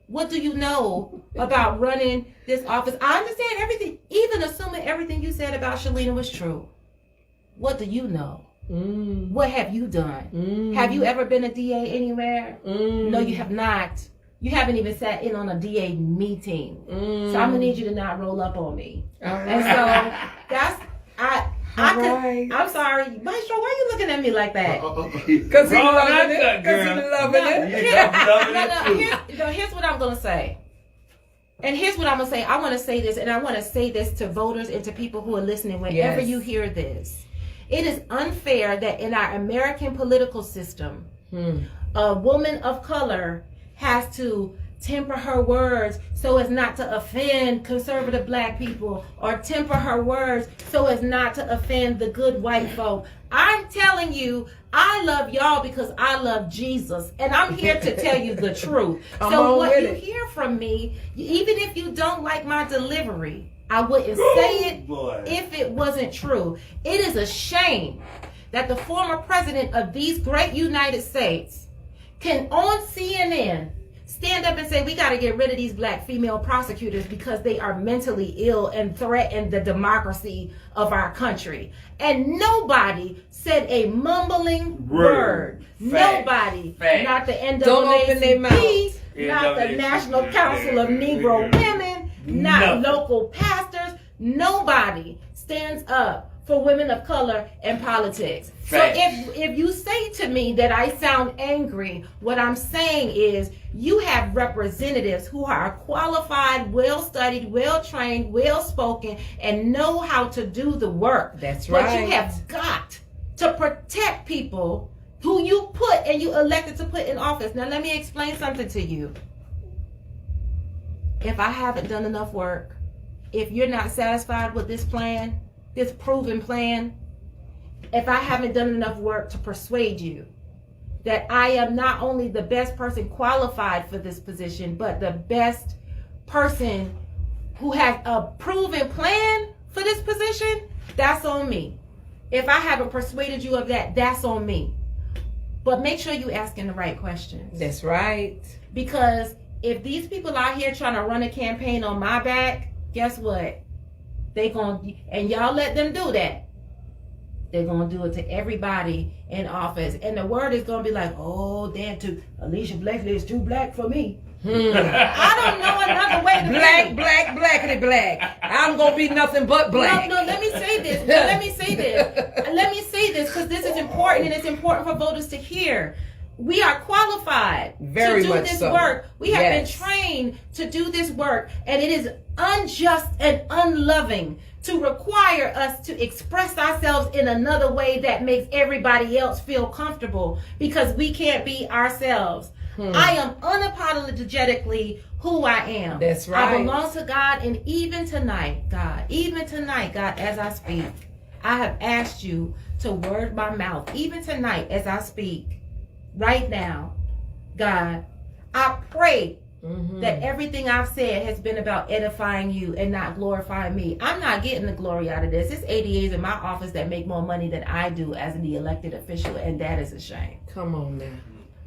what do you know about running this office? I understand everything, even assuming everything you said about Shalena was true. What do you know? What have you done? Have you ever been a DA anywhere? No, you have not. You haven't even sat in on a DA meeting. So I'm gonna need you to not roll up on me. And so that's I'm sorry, Maestro. Why are you looking at me like that? Because he's loving it. Because he's loving it. Here's what I'm gonna say. And here's what I'm gonna say. I want to say this, and I want to say this to voters and to people who are listening. Whenever you hear this, it is unfair that in our American political system, a woman of color has to temper her words so as not to offend conservative black people, or temper her words so as not to offend the good white folk. I'm telling you, I love y'all because I love Jesus, and I'm here to tell you the truth. So what you hear from me, even if you don't like my delivery, I wouldn't say it if it wasn't true. It is a shame that the former president of these great United States can on CNN stand up and say we got to get rid of these black female prosecutors because they are mentally ill and threaten the democracy of our country. And nobody said a mumbling word. Nobody, not the NAACP, Don't open their mouths. not the National Council of Negro Women, not local pastors. Nobody stands up for women of color in politics. Facts. So if you say to me that I sound angry, what I'm saying is you have representatives who are qualified, well-studied, well-trained, well-spoken, and know how to do the work. That's But right. you have got to protect people who you put and you elected to put in office. Now let me explain something to you. If I haven't done enough work, if you're not satisfied with this plan, this proven plan, if I haven't done enough work to persuade you that I am not only the best person qualified for this position, but the best person who has a proven plan for this position, that's on me. If I haven't persuaded you of that, that's on me. But make sure you asking the right questions. That's right. Because if these people out here trying to run a campaign on my back, guess what? They gonna, and y'all let them do that. They're gonna do it to everybody in office, and the word is gonna be like, "Oh, damn, Alicia Blakely is too black for me." I don't know another way to Black. I'm gonna be nothing but black. No, let me say this. Let me say this because this is important, and it's important for voters to hear. We are qualified Very to do much this so. work. We have Yes. been trained to do this work, and it is unjust and unloving to require us to express ourselves in another way that makes everybody else feel comfortable because we can't be ourselves. I am unapologetically who I am. That's right. I belong to God, and even tonight, God, as I speak, I have asked you to word my mouth. Even tonight, as I speak, right now, God, I pray that everything I've said has been about edifying you and not glorifying me. I'm not getting the glory out of this. It's ADAs in my office that make more money than I do as the elected official, and that is a shame. Come on now.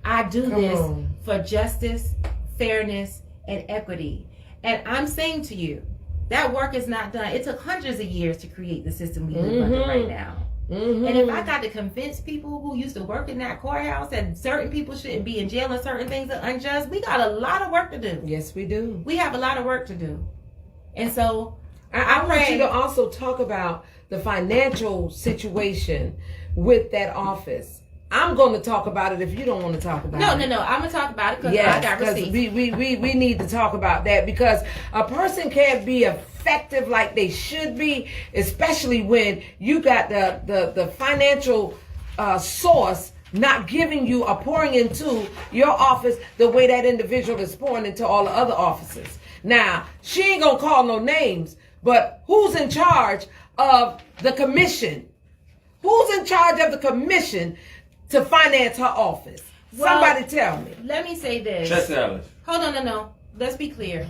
I do Come this on. for justice, fairness, and equity. And I'm saying to you, that work is not done. It took hundreds of years to create the system we live under right now. And if I got to convince people who used to work in that courthouse that certain people shouldn't be in jail and certain things are unjust, we got a lot of work to do. Yes, we do. We have a lot of work to do. And so I want you to also talk about the financial situation with that office. I'm going to talk about it if you don't want to talk about it. No. I'm going to talk about it because Yes, I got receipts. we need to talk about that because a person can't be effective like they should be, especially when you got the financial source not giving you or pouring into your office the way that individual is pouring into all the other offices. Now, she ain't going to call no names, but who's in charge of the commission? Who's in charge of the commission to finance her office? Well, Somebody tell me. Let me say this. Chester Ellis. Hold on, no. Let's be clear.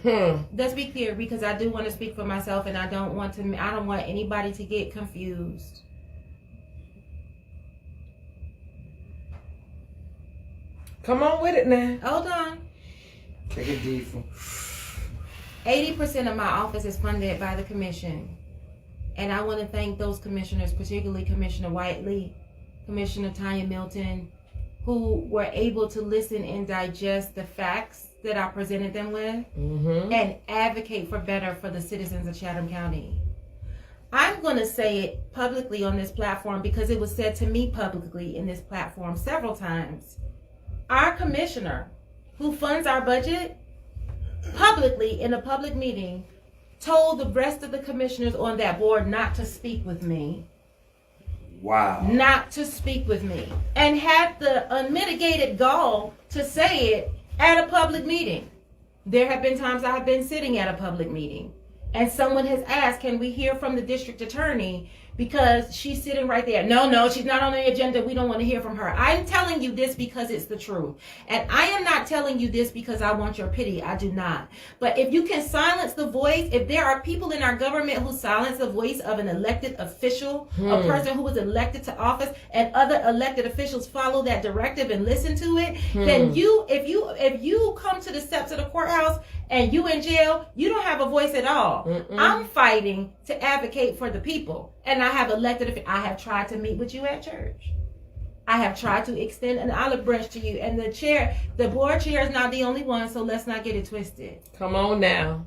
Let's be clear because I do want to speak for myself, and I don't want anybody to get confused. Come on with it now. Hold on. Take it deep. 80% of my office is funded by the commission. And I want to thank those commissioners, particularly Commissioner Whiteley, Commissioner Tanya Milton, who were able to listen and digest the facts that I presented them with and advocate for better for the citizens of Chatham County. I'm going to say it publicly on this platform because it was said to me publicly in this platform several times. Our commissioner, who funds our budget, publicly in a public meeting, told the rest of the commissioners on that board not to speak with me. Wow. Not to speak with me. And had the unmitigated gall to say it at a public meeting. There have been times I have been sitting at a public meeting and someone has asked, can we hear from the district attorney because she's sitting right there. No, she's not on the agenda. We don't want to hear from her. I'm telling you this because it's the truth. And I am not telling you this because I want your pity. I do not. But if you can silence the voice, if there are people in our government who silence the voice of an elected official, a person who was elected to office, and other elected officials follow that directive and listen to it, then if you come to the steps of the courthouse and you in jail, you don't have a voice at all. I'm fighting to advocate for the people. And I have I have tried to meet with you at church. I have tried to extend an olive branch to you. And the board chair is not the only one, so let's not get it twisted. Come on now.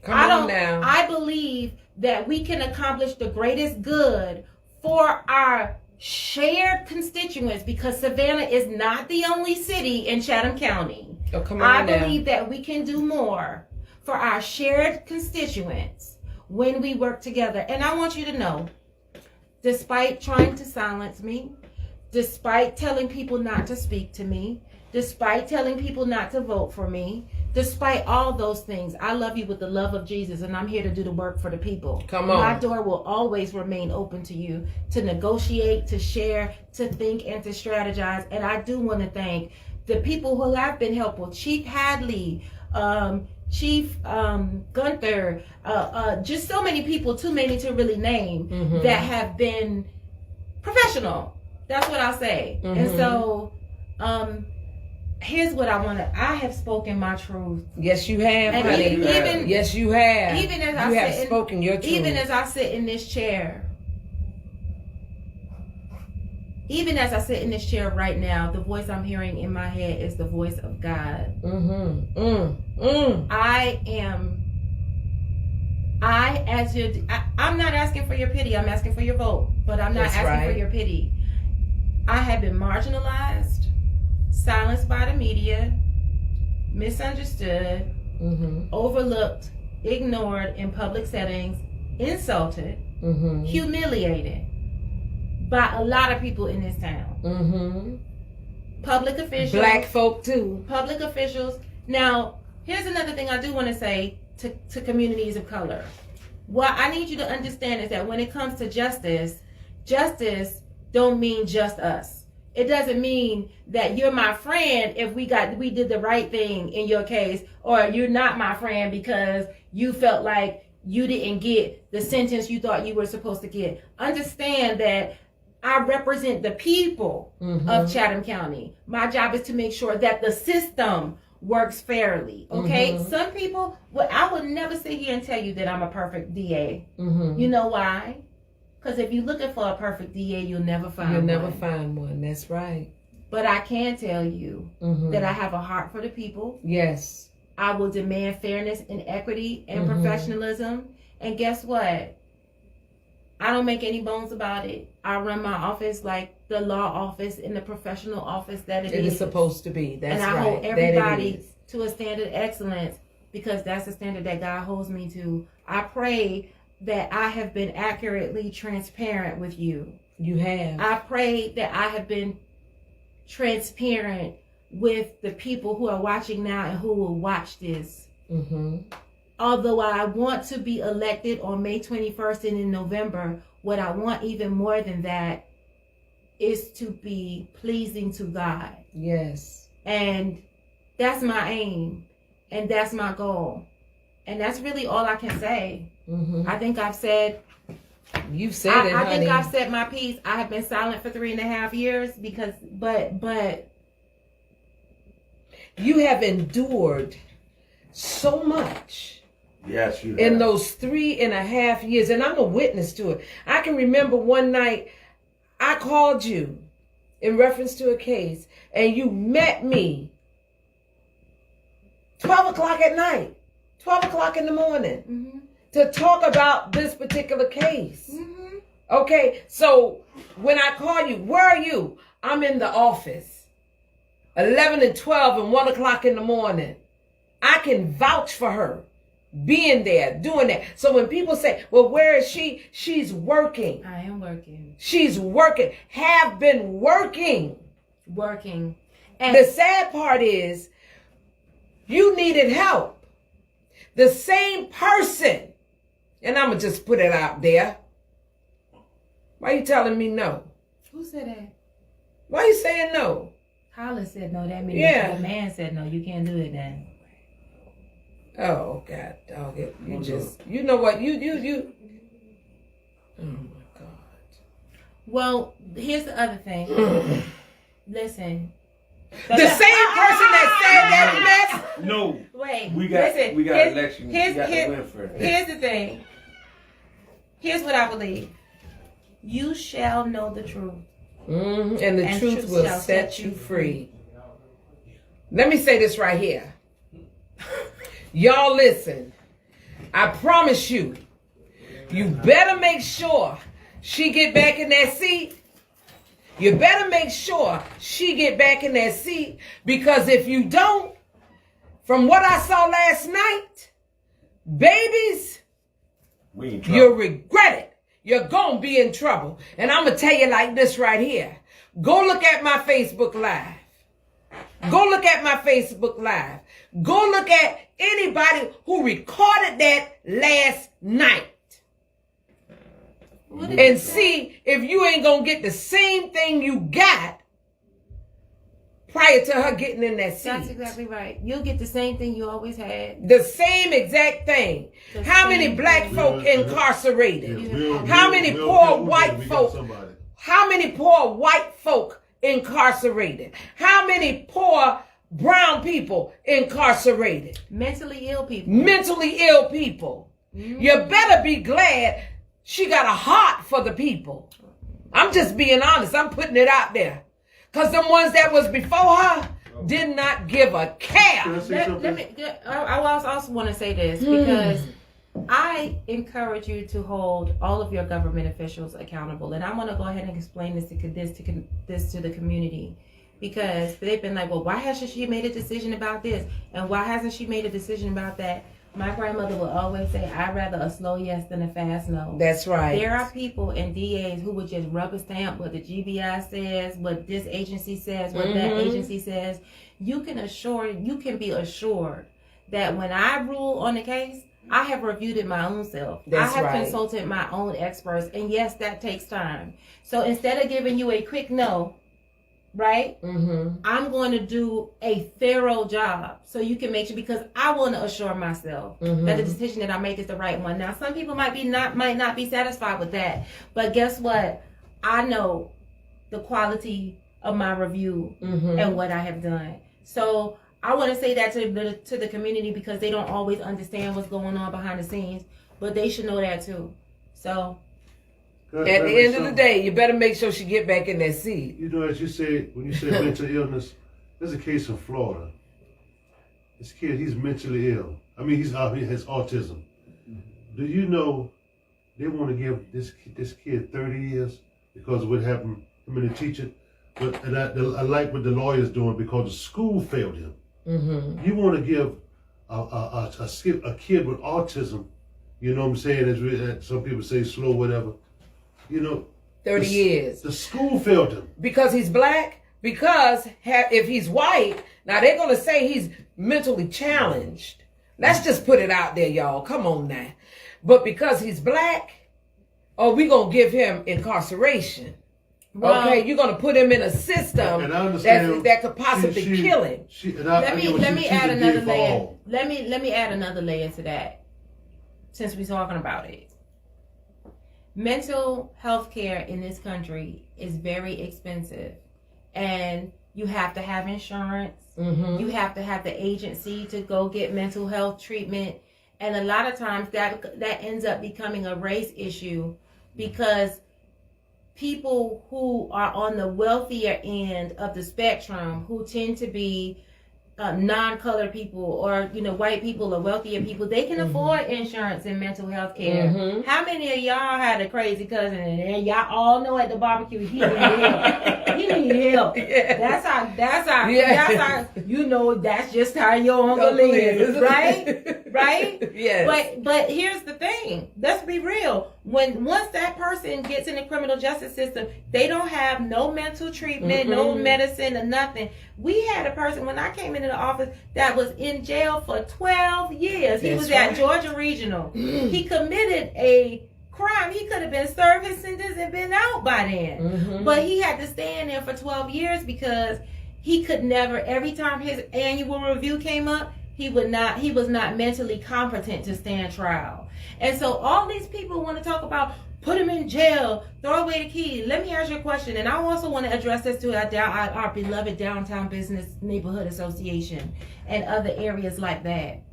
I believe that we can accomplish the greatest good for our shared constituents, because Savannah is not the only city in Chatham County. Oh, come on now. I believe that we can do more for our shared constituents when we work together. And I want you to know, despite trying to silence me, despite telling people not to speak to me, despite telling people not to vote for me, despite all those things, I love you with the love of Jesus, and I'm here to do the work for the people. Come on. My door will always remain open to you, to negotiate, to share, to think, and to strategize. And I do want to thank the people who have been helpful. Chief Hadley, Chief Gunther, just so many people, too many to really name, that have been professional. That's what I'll say. And so, here's what I have spoken my truth. Yes, you have, and honey. even yes, you have. Even as you have spoken your truth. Even as I sit in this chair. Even as I sit in this chair right now, the voice I'm hearing in my head is the voice of God. I'm not asking for your pity. I'm asking for your vote. But I'm not asking for your pity. I have been marginalized, silenced by the media, misunderstood, overlooked, ignored in public settings, insulted, humiliated by a lot of people in this town. Public officials. Black folk too. Public officials. Now, here's another thing I do want to say to communities of color. What I need you to understand is that when it comes to justice don't mean just us. It doesn't mean that you're my friend if we did the right thing in your case, or you're not my friend because you felt like you didn't get the sentence you thought you were supposed to get. Understand that I represent the people of Chatham County. My job is to make sure that the system works fairly. Okay? Some people, I would never sit here and tell you that I'm a perfect DA. You know why? Because if you're looking for a perfect DA, you'll never find one. You'll never find one. That's right. But I can tell you that I have a heart for the people. Yes. I will demand fairness and equity and professionalism. And guess what? I don't make any bones about it. I run my office like the law office and the professional office that it is. It is supposed to be. That's right. And I hold everybody to a standard of excellence, because that's the standard that God holds me to. I pray that I have been accurately transparent with you. You have. I pray that I have been transparent with the people who are watching now and who will watch this. Although I want to be elected on May 21st and in November, what I want even more than that is to be pleasing to God. Yes. And that's my aim. And that's my goal. And that's really all I can say. I think I've said... You've said it, honey. I think I've said my piece. I have been silent for 3.5 years because... But... You have endured so much. Yes, you have. In those 3.5 years. And I'm a witness to it. I can remember one night I called you in reference to a case, and you met me 12 o'clock at night, 12 o'clock in the morning, to talk about this particular case. Okay, so when I call you, where are you? I'm in the office. 11 and 12 and 1 o'clock in the morning. I can vouch for her being there, doing that. So when people say, well, where is she? She's working. I am working. She's working. Have been working. Working. And the sad part is, you needed help. The same person, and I'm going to just put it out there, Why you telling me no? Who said that? Why you saying no? Hollis said no. That means Yeah. the man said no. You can't do it then. Oh God, dog it. You just, you know what? You. Oh my God. Well, here's the other thing. Listen. The same person that said that mess. No. Wait. We got here's- election. Here's, We got here- to win first. here's the thing. Here's what I believe. You shall know the truth. And the And truth truth will shall set you free. Let me say this right here. Y'all listen. I promise you, you better make sure she get back in that seat. You better make sure she get back in that seat, because if you don't, from what I saw last night, babies, We in trouble. you'll regret it. You're going to be in trouble. And I'm going to tell you like this right here. Go look at my Facebook Live. Go look at my Facebook Live. Go look at anybody who recorded that last night. And see if you ain't going to get the same thing you got prior to her getting in that seat. That's exactly right. You'll get the same thing you always had. The same exact thing. The How same many black thing. folk incarcerated? Yeah, How many poor white we got folk? somebody. How many poor white folk incarcerated? How many poor brown people incarcerated? Mentally ill people. Mentally ill people. You better be glad she got a heart for the people. I'm just being honest. I'm putting it out there. Because the ones that was before her did not give a care. Can I say something? I also want to say this, because I encourage you to hold all of your government officials accountable, and I want to go ahead and explain this to the community, because they've been like, well, why hasn't she made a decision about this, and why hasn't she made a decision about that? My grandmother would always say, I'd rather a slow yes than a fast no. That's right. There are people and DAs who would just rubber stamp what the GBI says, what this agency says, what that agency says. You can be assured that when I rule on the case, I have reviewed it my own self. That's I have right. consulted my own experts, and yes, that takes time. So instead of giving you a quick no, right? I'm going to do a thorough job so you can make sure, because I want to assure myself that the decision that I make is the right one. Now, some people might not be satisfied with that, but guess what? I know the quality of my review and what I have done. So I want to say that to the community, because they don't always understand what's going on behind the scenes, but they should know that too. So At the end of the day, you better make sure she get back in that seat. You know, as you said, when you said mental illness, there's a case in Florida. This kid, he's mentally ill. I mean, he has autism. Do you know they want to give this kid 30 years because of what happened him and the teacher? But I like what the lawyer's doing, because the school failed him. You want to give a kid with autism, you know what I'm saying? As some people say, slow, whatever. You know, 30 years. The school failed him. Because he's black? Because if he's white, now they're going to say he's mentally challenged. Let's just put it out there, y'all. Come on now. But because he's black, we going to give him incarceration. Well, okay, you're going to put him in a system that could possibly kill him. Let me add another layer. Let me add another layer to that, since we're talking about it. Mental health care in this country is very expensive, and you have to have insurance. You have to have the agency to go get mental health treatment, and a lot of times that ends up becoming a race issue, because people who are on the wealthier end of the spectrum, who tend to be non-colored people, or white people or wealthier people, they can afford insurance and mental health care. How many of y'all had a crazy cousin and y'all all know at the barbecue he needed help? He needed help. That's how that's just how your uncle is, right? Yes. But here's the thing. Let's be real. Once that person gets in the criminal justice system, they don't have no mental treatment, no medicine or nothing. We had a person when I came into the office that was in jail for 12 years. He was at Georgia Regional. He committed a crime. He could have been served his sentence and been out by then. But he had to stay in there for 12 years because he could never, every time his annual review came up, he was not mentally competent to stand trial. And so all these people want to talk about put him in jail, throw away the key. Let me ask you a question, and I also want to address this to our beloved Downtown Business Neighborhood Association and other areas like that.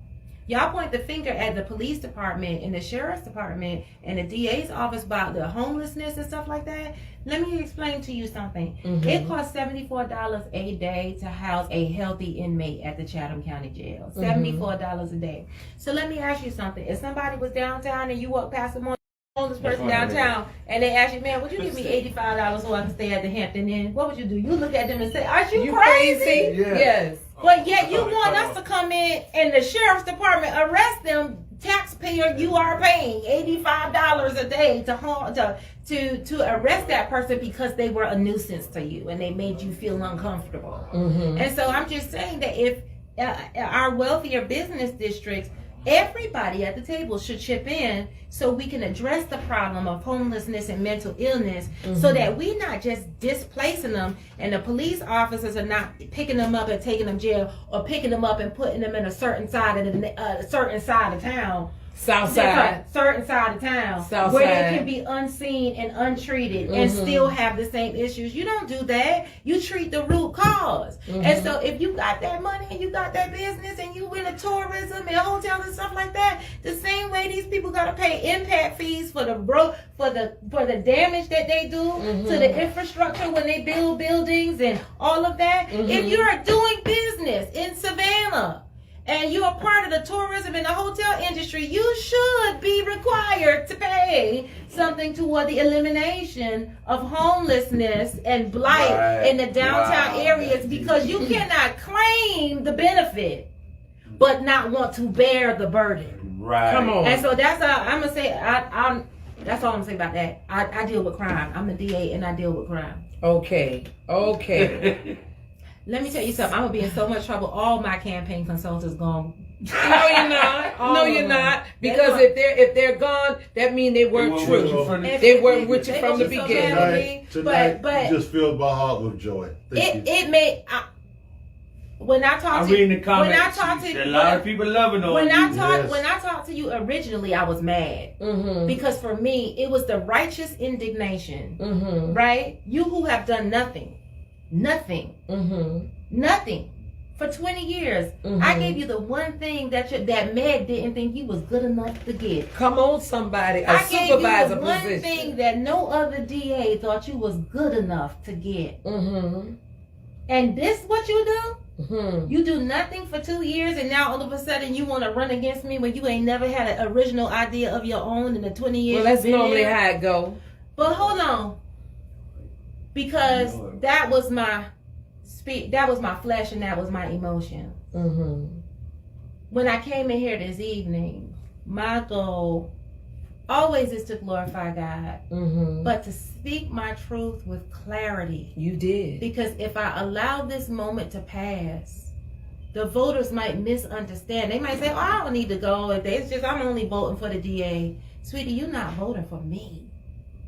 Y'all point the finger at the police department and the sheriff's department and the DA's office about the homelessness and stuff like that. Let me explain to you something. It costs $74 a day to house a healthy inmate at the Chatham County Jail. $74 a day. So let me ask you something. If somebody was downtown and you walk past a homeless person downtown and they ask you, man, would you give me $85 so I can stay at the Hampton Inn? What would you do? You look at them and say, are you crazy? Yes. But yet you want us to come in and the sheriff's department arrest them. Taxpayer, you are paying $85 a day to arrest that person because they were a nuisance to you and they made you feel uncomfortable. And so I'm just saying that if our wealthier business districts, everybody at the table should chip in so we can address the problem of homelessness and mental illness so that we're not just displacing them and the police officers are not picking them up and taking them to jail or picking them up and putting them in a certain side of town. South side. Certain side of town. South where side. they can be unseen and untreated and still have the same issues. You don't do that. You treat the root cause. And so if you got that money and you got that business and you into tourism and hotels and stuff like that, the same way these people gotta pay impact fees for the damage that they do to the infrastructure when they build buildings and all of that. If you're doing business in Savannah and you're a part of the tourism and the hotel industry, you should be required to pay something toward the elimination of homelessness and blight in the downtown areas because you cannot claim the benefit but not want to bear the burden. Right. Come on. And so that's all I'm gonna say. That's all I'm gonna say about that. I deal with crime. I'm a DA and I deal with crime. Okay. Let me tell you something. I'm gonna be in so much trouble. All my campaign consultants gone. No, you're not. No, you're not. Because if they're gone, that means they weren't true. They weren't with you from the beginning. Tonight, but you just filled my heart with joy. It may. When I talk to you, reading the comments. when I talk to you, a lot of people loving on when you. I talk to you originally, I was mad because for me it was the righteous indignation, right? You who have done nothing for 20 years. I gave you the one thing that Meg didn't think you was good enough to get. Come on, somebody. A I supervisor gave you the one position. thing that no other DA thought you was good enough to get. And this what you do? You do nothing for 2 years and now all of a sudden you want to run against me when you ain't never had an original idea of your own in the 20 years. Well, that's you've been normally here. how it go. But hold on. Because that was my flesh and that was my emotion. When I came in here this evening, my goal always is to glorify God, but to speak my truth with clarity. You did. Because if I allow this moment to pass, the voters might misunderstand. They might say, oh, I don't need to go. It's just I'm only voting for the DA. Sweetie, you're not voting for me.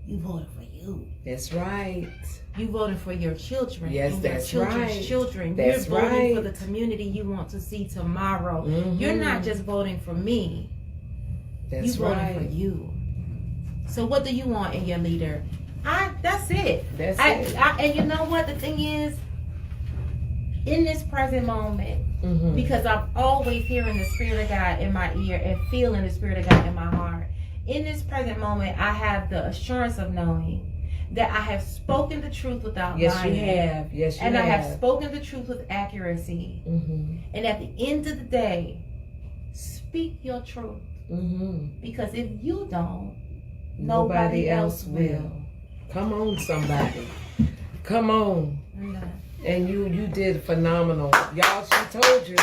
You voted for you. That's right. You voted for your children. Yes, and that's your children's right. children. That's You're voting for right. the community you want to see tomorrow. You're not just voting for me. That's You voting right. for you. So what do you want in your leader? That's it. That's it. And you know what the thing is? In this present moment, because I'm always hearing the Spirit of God in my ear and feeling the Spirit of God in my heart. In this present moment, I have the assurance of knowing that I have spoken the truth without lying. Yes, you have. Yes, you And have. I have spoken the truth with accuracy. And at the end of the day, speak your truth. Because if you don't, nobody else will. Come on, somebody. Come on. I'm done. And you did phenomenal. Y'all, she told you.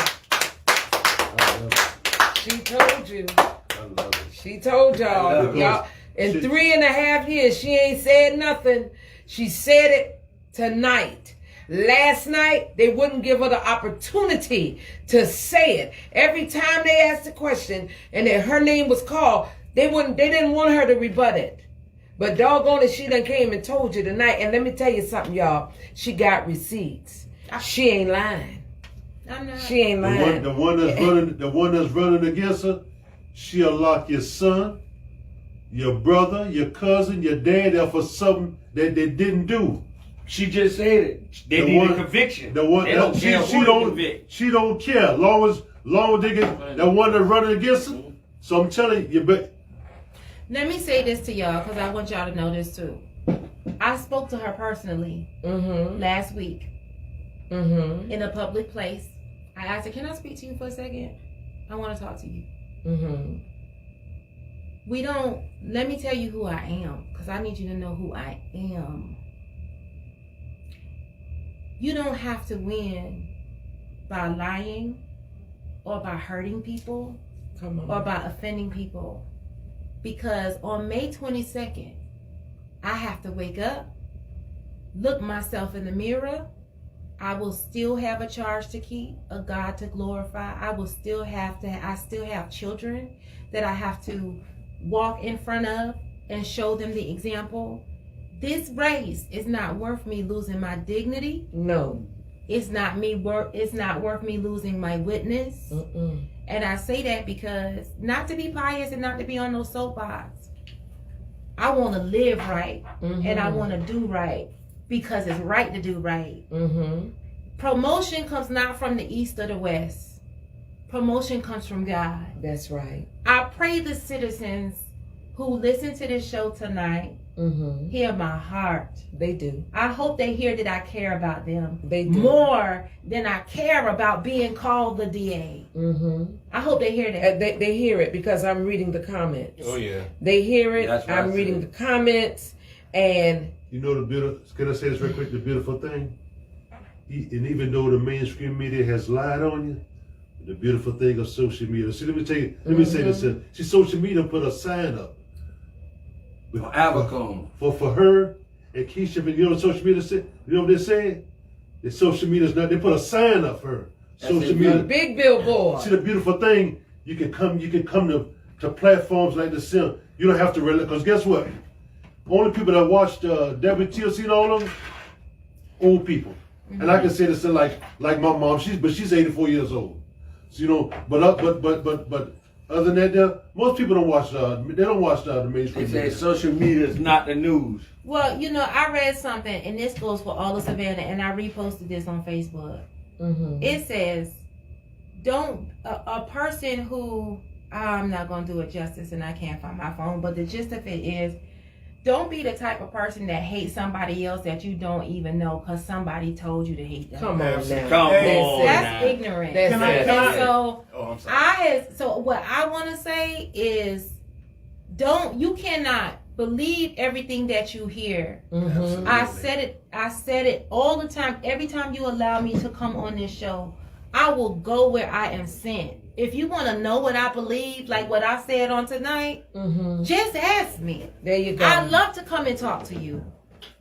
She told you. I love it. She told y'all. it. Y'all, in 3.5 years, she ain't said nothing. She said it tonight. Last night, they wouldn't give her the opportunity to say it. Every time they asked a question and then her name was called, They didn't want her to rebut it. But doggone it, she done came and told you tonight. And let me tell you something, y'all. She got receipts. She ain't lying. I'm not. She ain't lying. The one that's running against her, she'll lock your son, your brother, your cousin, your dad up for something that they didn't do. She just said it. They need a conviction. The one they don't care who to convict. She don't care. Long as they get the one that's running against her. So I'm telling you, but Let me say this to y'all because I want y'all to know this too. I spoke to her personally last week in a public place. I asked her, "Can I speak to you for a second? I want to talk to you." We don't. Let me tell you who I am because I need you to know who I am. You don't have to win by lying or by hurting people or by offending people. Because on May 22nd, I have to wake up, look myself in the mirror. I will still have a charge to keep, a God to glorify. I still have children that I have to walk in front of and show them the example. This race is not worth me losing my dignity. No. It's not worth me losing my witness. And I say that because, not to be pious and not to be on no soapbox, I want to live right and I want to do right because it's right to do right. Promotion comes not from the east or the west. Promotion comes from God. That's right. I pray the citizens who listen to this show tonight hear my heart. They do. I hope they hear that I care about them. They do. More than I care about being called the DA. I hope they hear that. They hear it because I'm reading the comments. Oh yeah. They hear it. That's what I'm reading the comments, and you know the beautiful. Can I say this real quick? The beautiful thing, and even though the mainstream media has lied on you, the beautiful thing of social media. See, let me say this. See, social media put a sign up. For her and Keisha, you know what social media said? You know what they said? The social media's not. They put a sign up for her. Social media, big billboard. See the beautiful thing. You can come to platforms like this. You don't have to because guess what? Only people that watched WTLC and all of them, old people. And I can say this like my mom. She's 84 years old. So, you know, but other than that, most people don't watch. They don't watch the mainstream. They say social media is not the news. Well, you know, I read something, and this goes for all of Savannah, and I reposted this on Facebook. It says, "Don't a person who I'm not going to do it justice, and I can't find my phone, but the gist of it is." Don't be the type of person that hates somebody else that you don't even know because somebody told you to hate them. Come on now. Come on. That's ignorant. So what I want to say is, you cannot believe everything that you hear. I said it all the time. Every time you allow me to come on this show, I will go where I am sent. If you want to know what I believe, like what I said on tonight, just ask me. There you go. I'd love to come and talk to you.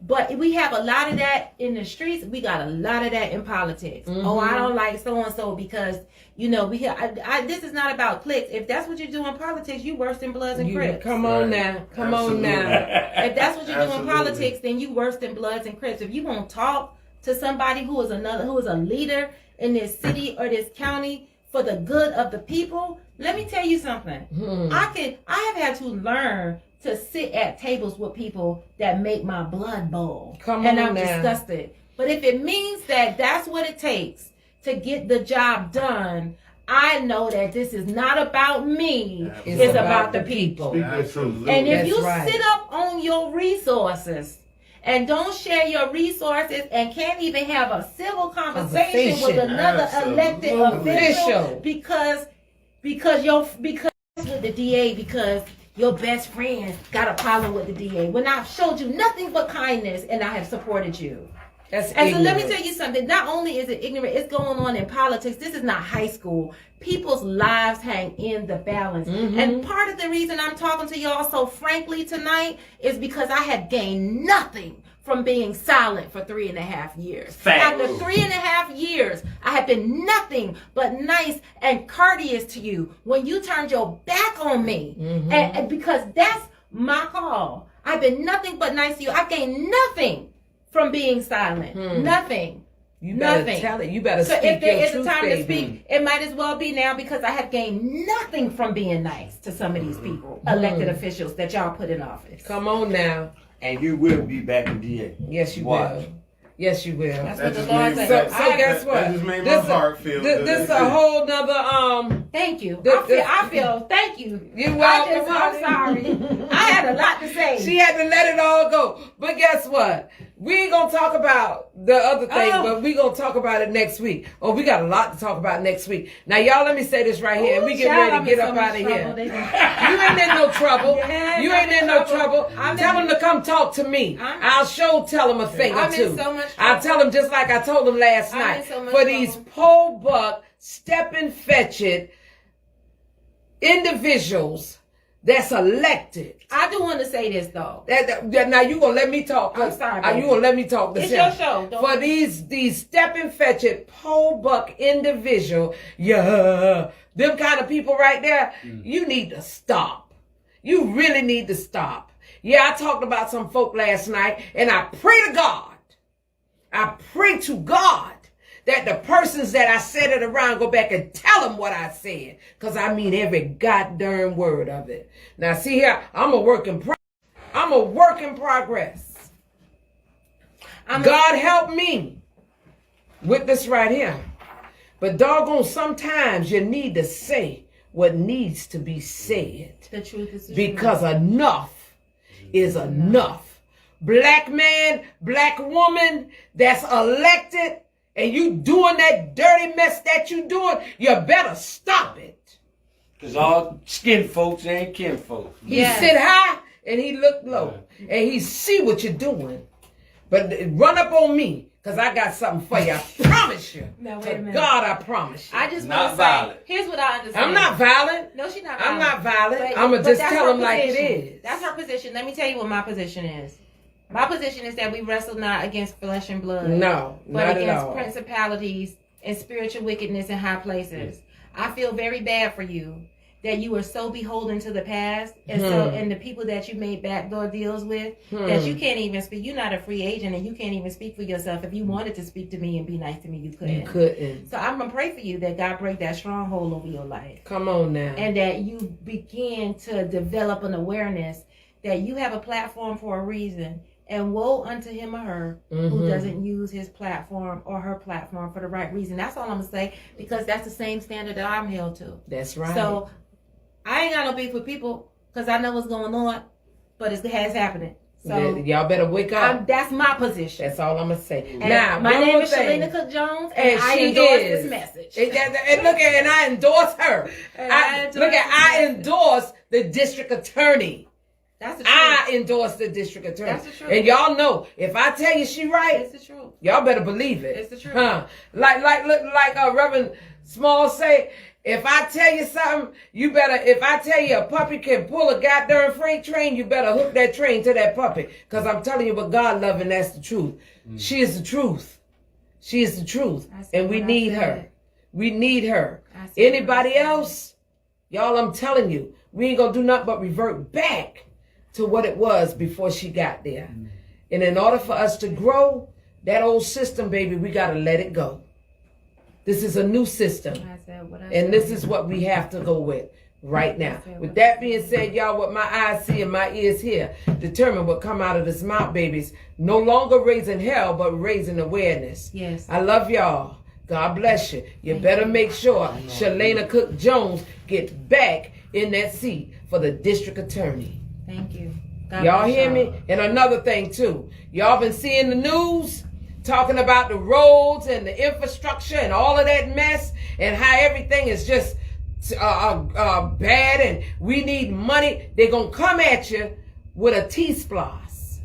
But we have a lot of that in the streets. We got a lot of that in politics. Oh, I don't like so-and-so because, you know, this is not about clicks. If that's what you do in politics, you worse than Bloods and Crips. Come on now. Come on now. If that's what you do in politics, then you worse than Bloods and Crips. If you won't talk to somebody who is a leader in this city or this county for the good of the people, let me tell you something. I have had to learn to sit at tables with people that make my blood boil. And I'm disgusted. But if it means that that's what it takes to get the job done, I know that this is not about me. It's about the people. And if you sit up on your resources and don't share your resources and can't even have a civil conversation with another elected official because with the DA because your best friend got a problem with the DA when I've showed you nothing but kindness and I have supported you. That's and ignorant. so let me tell you something. Not only is it ignorant, it's going on in politics. This is not high school. People's lives hang in the balance. And part of the reason I'm talking to y'all so frankly tonight is because I have gained nothing from being silent for 3.5 years. Fact. After 3.5 years, I have been nothing but nice and courteous to you when you turned your back on me. And because that's my call. I've been nothing but nice to you. I've gained nothing from being silent. Nothing. You better tell it. You better so speak if there your is truth, a time baby. to speak, it might as well be now because I have gained nothing from being nice to some of these people, elected officials that y'all put in office. Come on now. And you will be back in DA. Yes, you Watch. will. Yes, you will. That's That what the just Lord made said. me- So guess what? That just made my heart feel good. This a whole nother Thank you. This- I feel. Thank you. You welcome, I'm sorry. I had a lot to say. She had to let it all go. But guess what? We ain't gonna talk about the other thing, but we gonna talk about it next week. Oh, we got a lot to talk about next week. Now, y'all, let me say this right here, and we get ready to get up out of here. You ain't in no trouble. Yeah, You ain't in no trouble. I'm Tell in- them to come talk to me. I'll tell them a thing or I'm in two. so much I'll tell them just like I told them last I'm in night. so much For these trouble. pole buck, step and fetch it individuals that's elected. I do want to say this though. Now you gonna let me talk? I'm sorry, You baby. gonna let me talk? It's your show. Don't- For these step and fetch it pole buck individual, them kind of people right there. You need to stop. You really need to stop. Yeah, I talked about some folk last night, and I pray to God. I pray to God that the persons that I said it around go back and tell them what I said. Because I mean every goddamn word of it. Now, see here, I'm a work in progress. God help me with this right here. But doggone, sometimes you need to say what needs to be said. The truth is the Because enough is enough. Black man, black woman that's elected, and you doing that dirty mess that you doing, you better stop it. Because all skin folks ain't kin folks. He sit high and he look low. And he see what you're doing. But run up on me, because I got something for you. I promise you. Now, wait a minute. God, I promise you. I just Not want to say, violent. here's what I understand. I'm not violent. No, she's not I'm violent. not violent. But- I'm going to but just that's tell her them like it position. is. That's her position. Let me tell you what my position is. My position is that we wrestle not against flesh and blood. No, but not at against all. principalities and spiritual wickedness in high places. I feel very bad for you that you are so beholden to the past and and the people that you made backdoor deals with that you can't even speak. You're not a free agent and you can't even speak for yourself. If you wanted to speak to me and be nice to me, you couldn't. You couldn't. So I'm gonna pray for you that God break that stronghold over your life. Come on now. And that you begin to develop an awareness that you have a platform for a reason. And woe unto him or her who doesn't use his platform or her platform for the right reason. That's all I'm going to say, because that's the same standard that I'm held to. That's right. So I ain't got no beef with people because I know what's going on, but it has happening. So y'all better wake up. that's my position. That's all I'm going to say. And Now, my one name more is thing. Shalena Cook Jones, And and I she endorse is. this message. And look at, and I endorse her. I endorse the district attorney. That's the truth. I endorse the district attorney. That's the truth. And y'all know, if I tell you she right, It's the truth. y'all better believe it. It's the truth. Like Reverend Small say, if I tell you something, you better, if I tell you a puppy can pull a goddamn freight train, you better hook that train to that puppy. Because I'm telling you what God loving, that's the truth. She is the truth. She is the truth. And we need her. We need her. Anybody else? Y'all, I'm telling you, we ain't gonna do nothing but revert back to what it was before she got there. And in order for us to grow, that old system, baby, we got to let it go. This is a new system. And this is what we have to go with right now. With that being said, y'all, what my eyes see and my ears hear determine what come out of this mouth, babies. No longer raising hell, but raising awareness. Yes. I love y'all. God bless you. You better make sure Shalena Cook Jones gets back in that seat for the district attorney. Thank you. Y'all hear me? And another thing too, y'all been seeing the news talking about the roads and the infrastructure and all of that mess and how everything is just bad and we need money. They're gonna come at you with a T-splosh.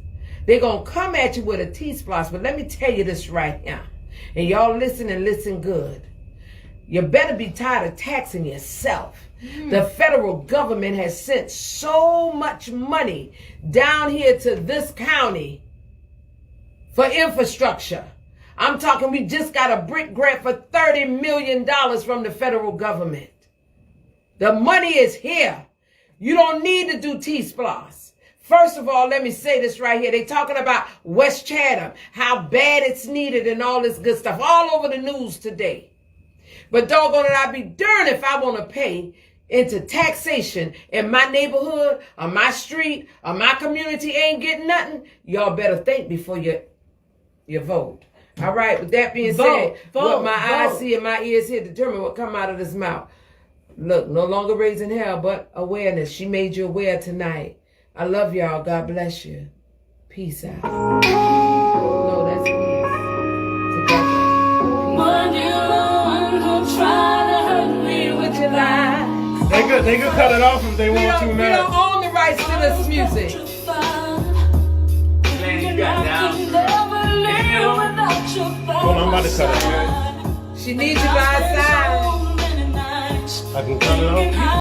They're gonna come at you with a T-splosh. But let me tell you this right here, and y'all listen and listen good. You better be tired of taxing yourself. The federal government has sent so much money down here to this county for infrastructure. I'm talking, we just got a brick grant for $30 million from the federal government. The money is here. You don't need to do T-Splosh. First of all, let me say this right here. They talking about West Chatham, how bad it's needed and all this good stuff, all over the news today. But doggone it, I'd be darned if I want to pay into taxation in my neighborhood, or my street, or my community ain't getting nothing. Y'all better think before you vote. All right, with that being said, what my eyes see and my ears hear determine what come out of this mouth. Look, no longer raising hell, but awareness. She made you aware tonight. I love y'all. God bless you. Peace out. No, that's peace. Together. Peace. They could cut it off if they want to now. We don't own the rights to this music. Man, you got down. Well, I'm about to cut it. She needs you by her side. I can cut it off.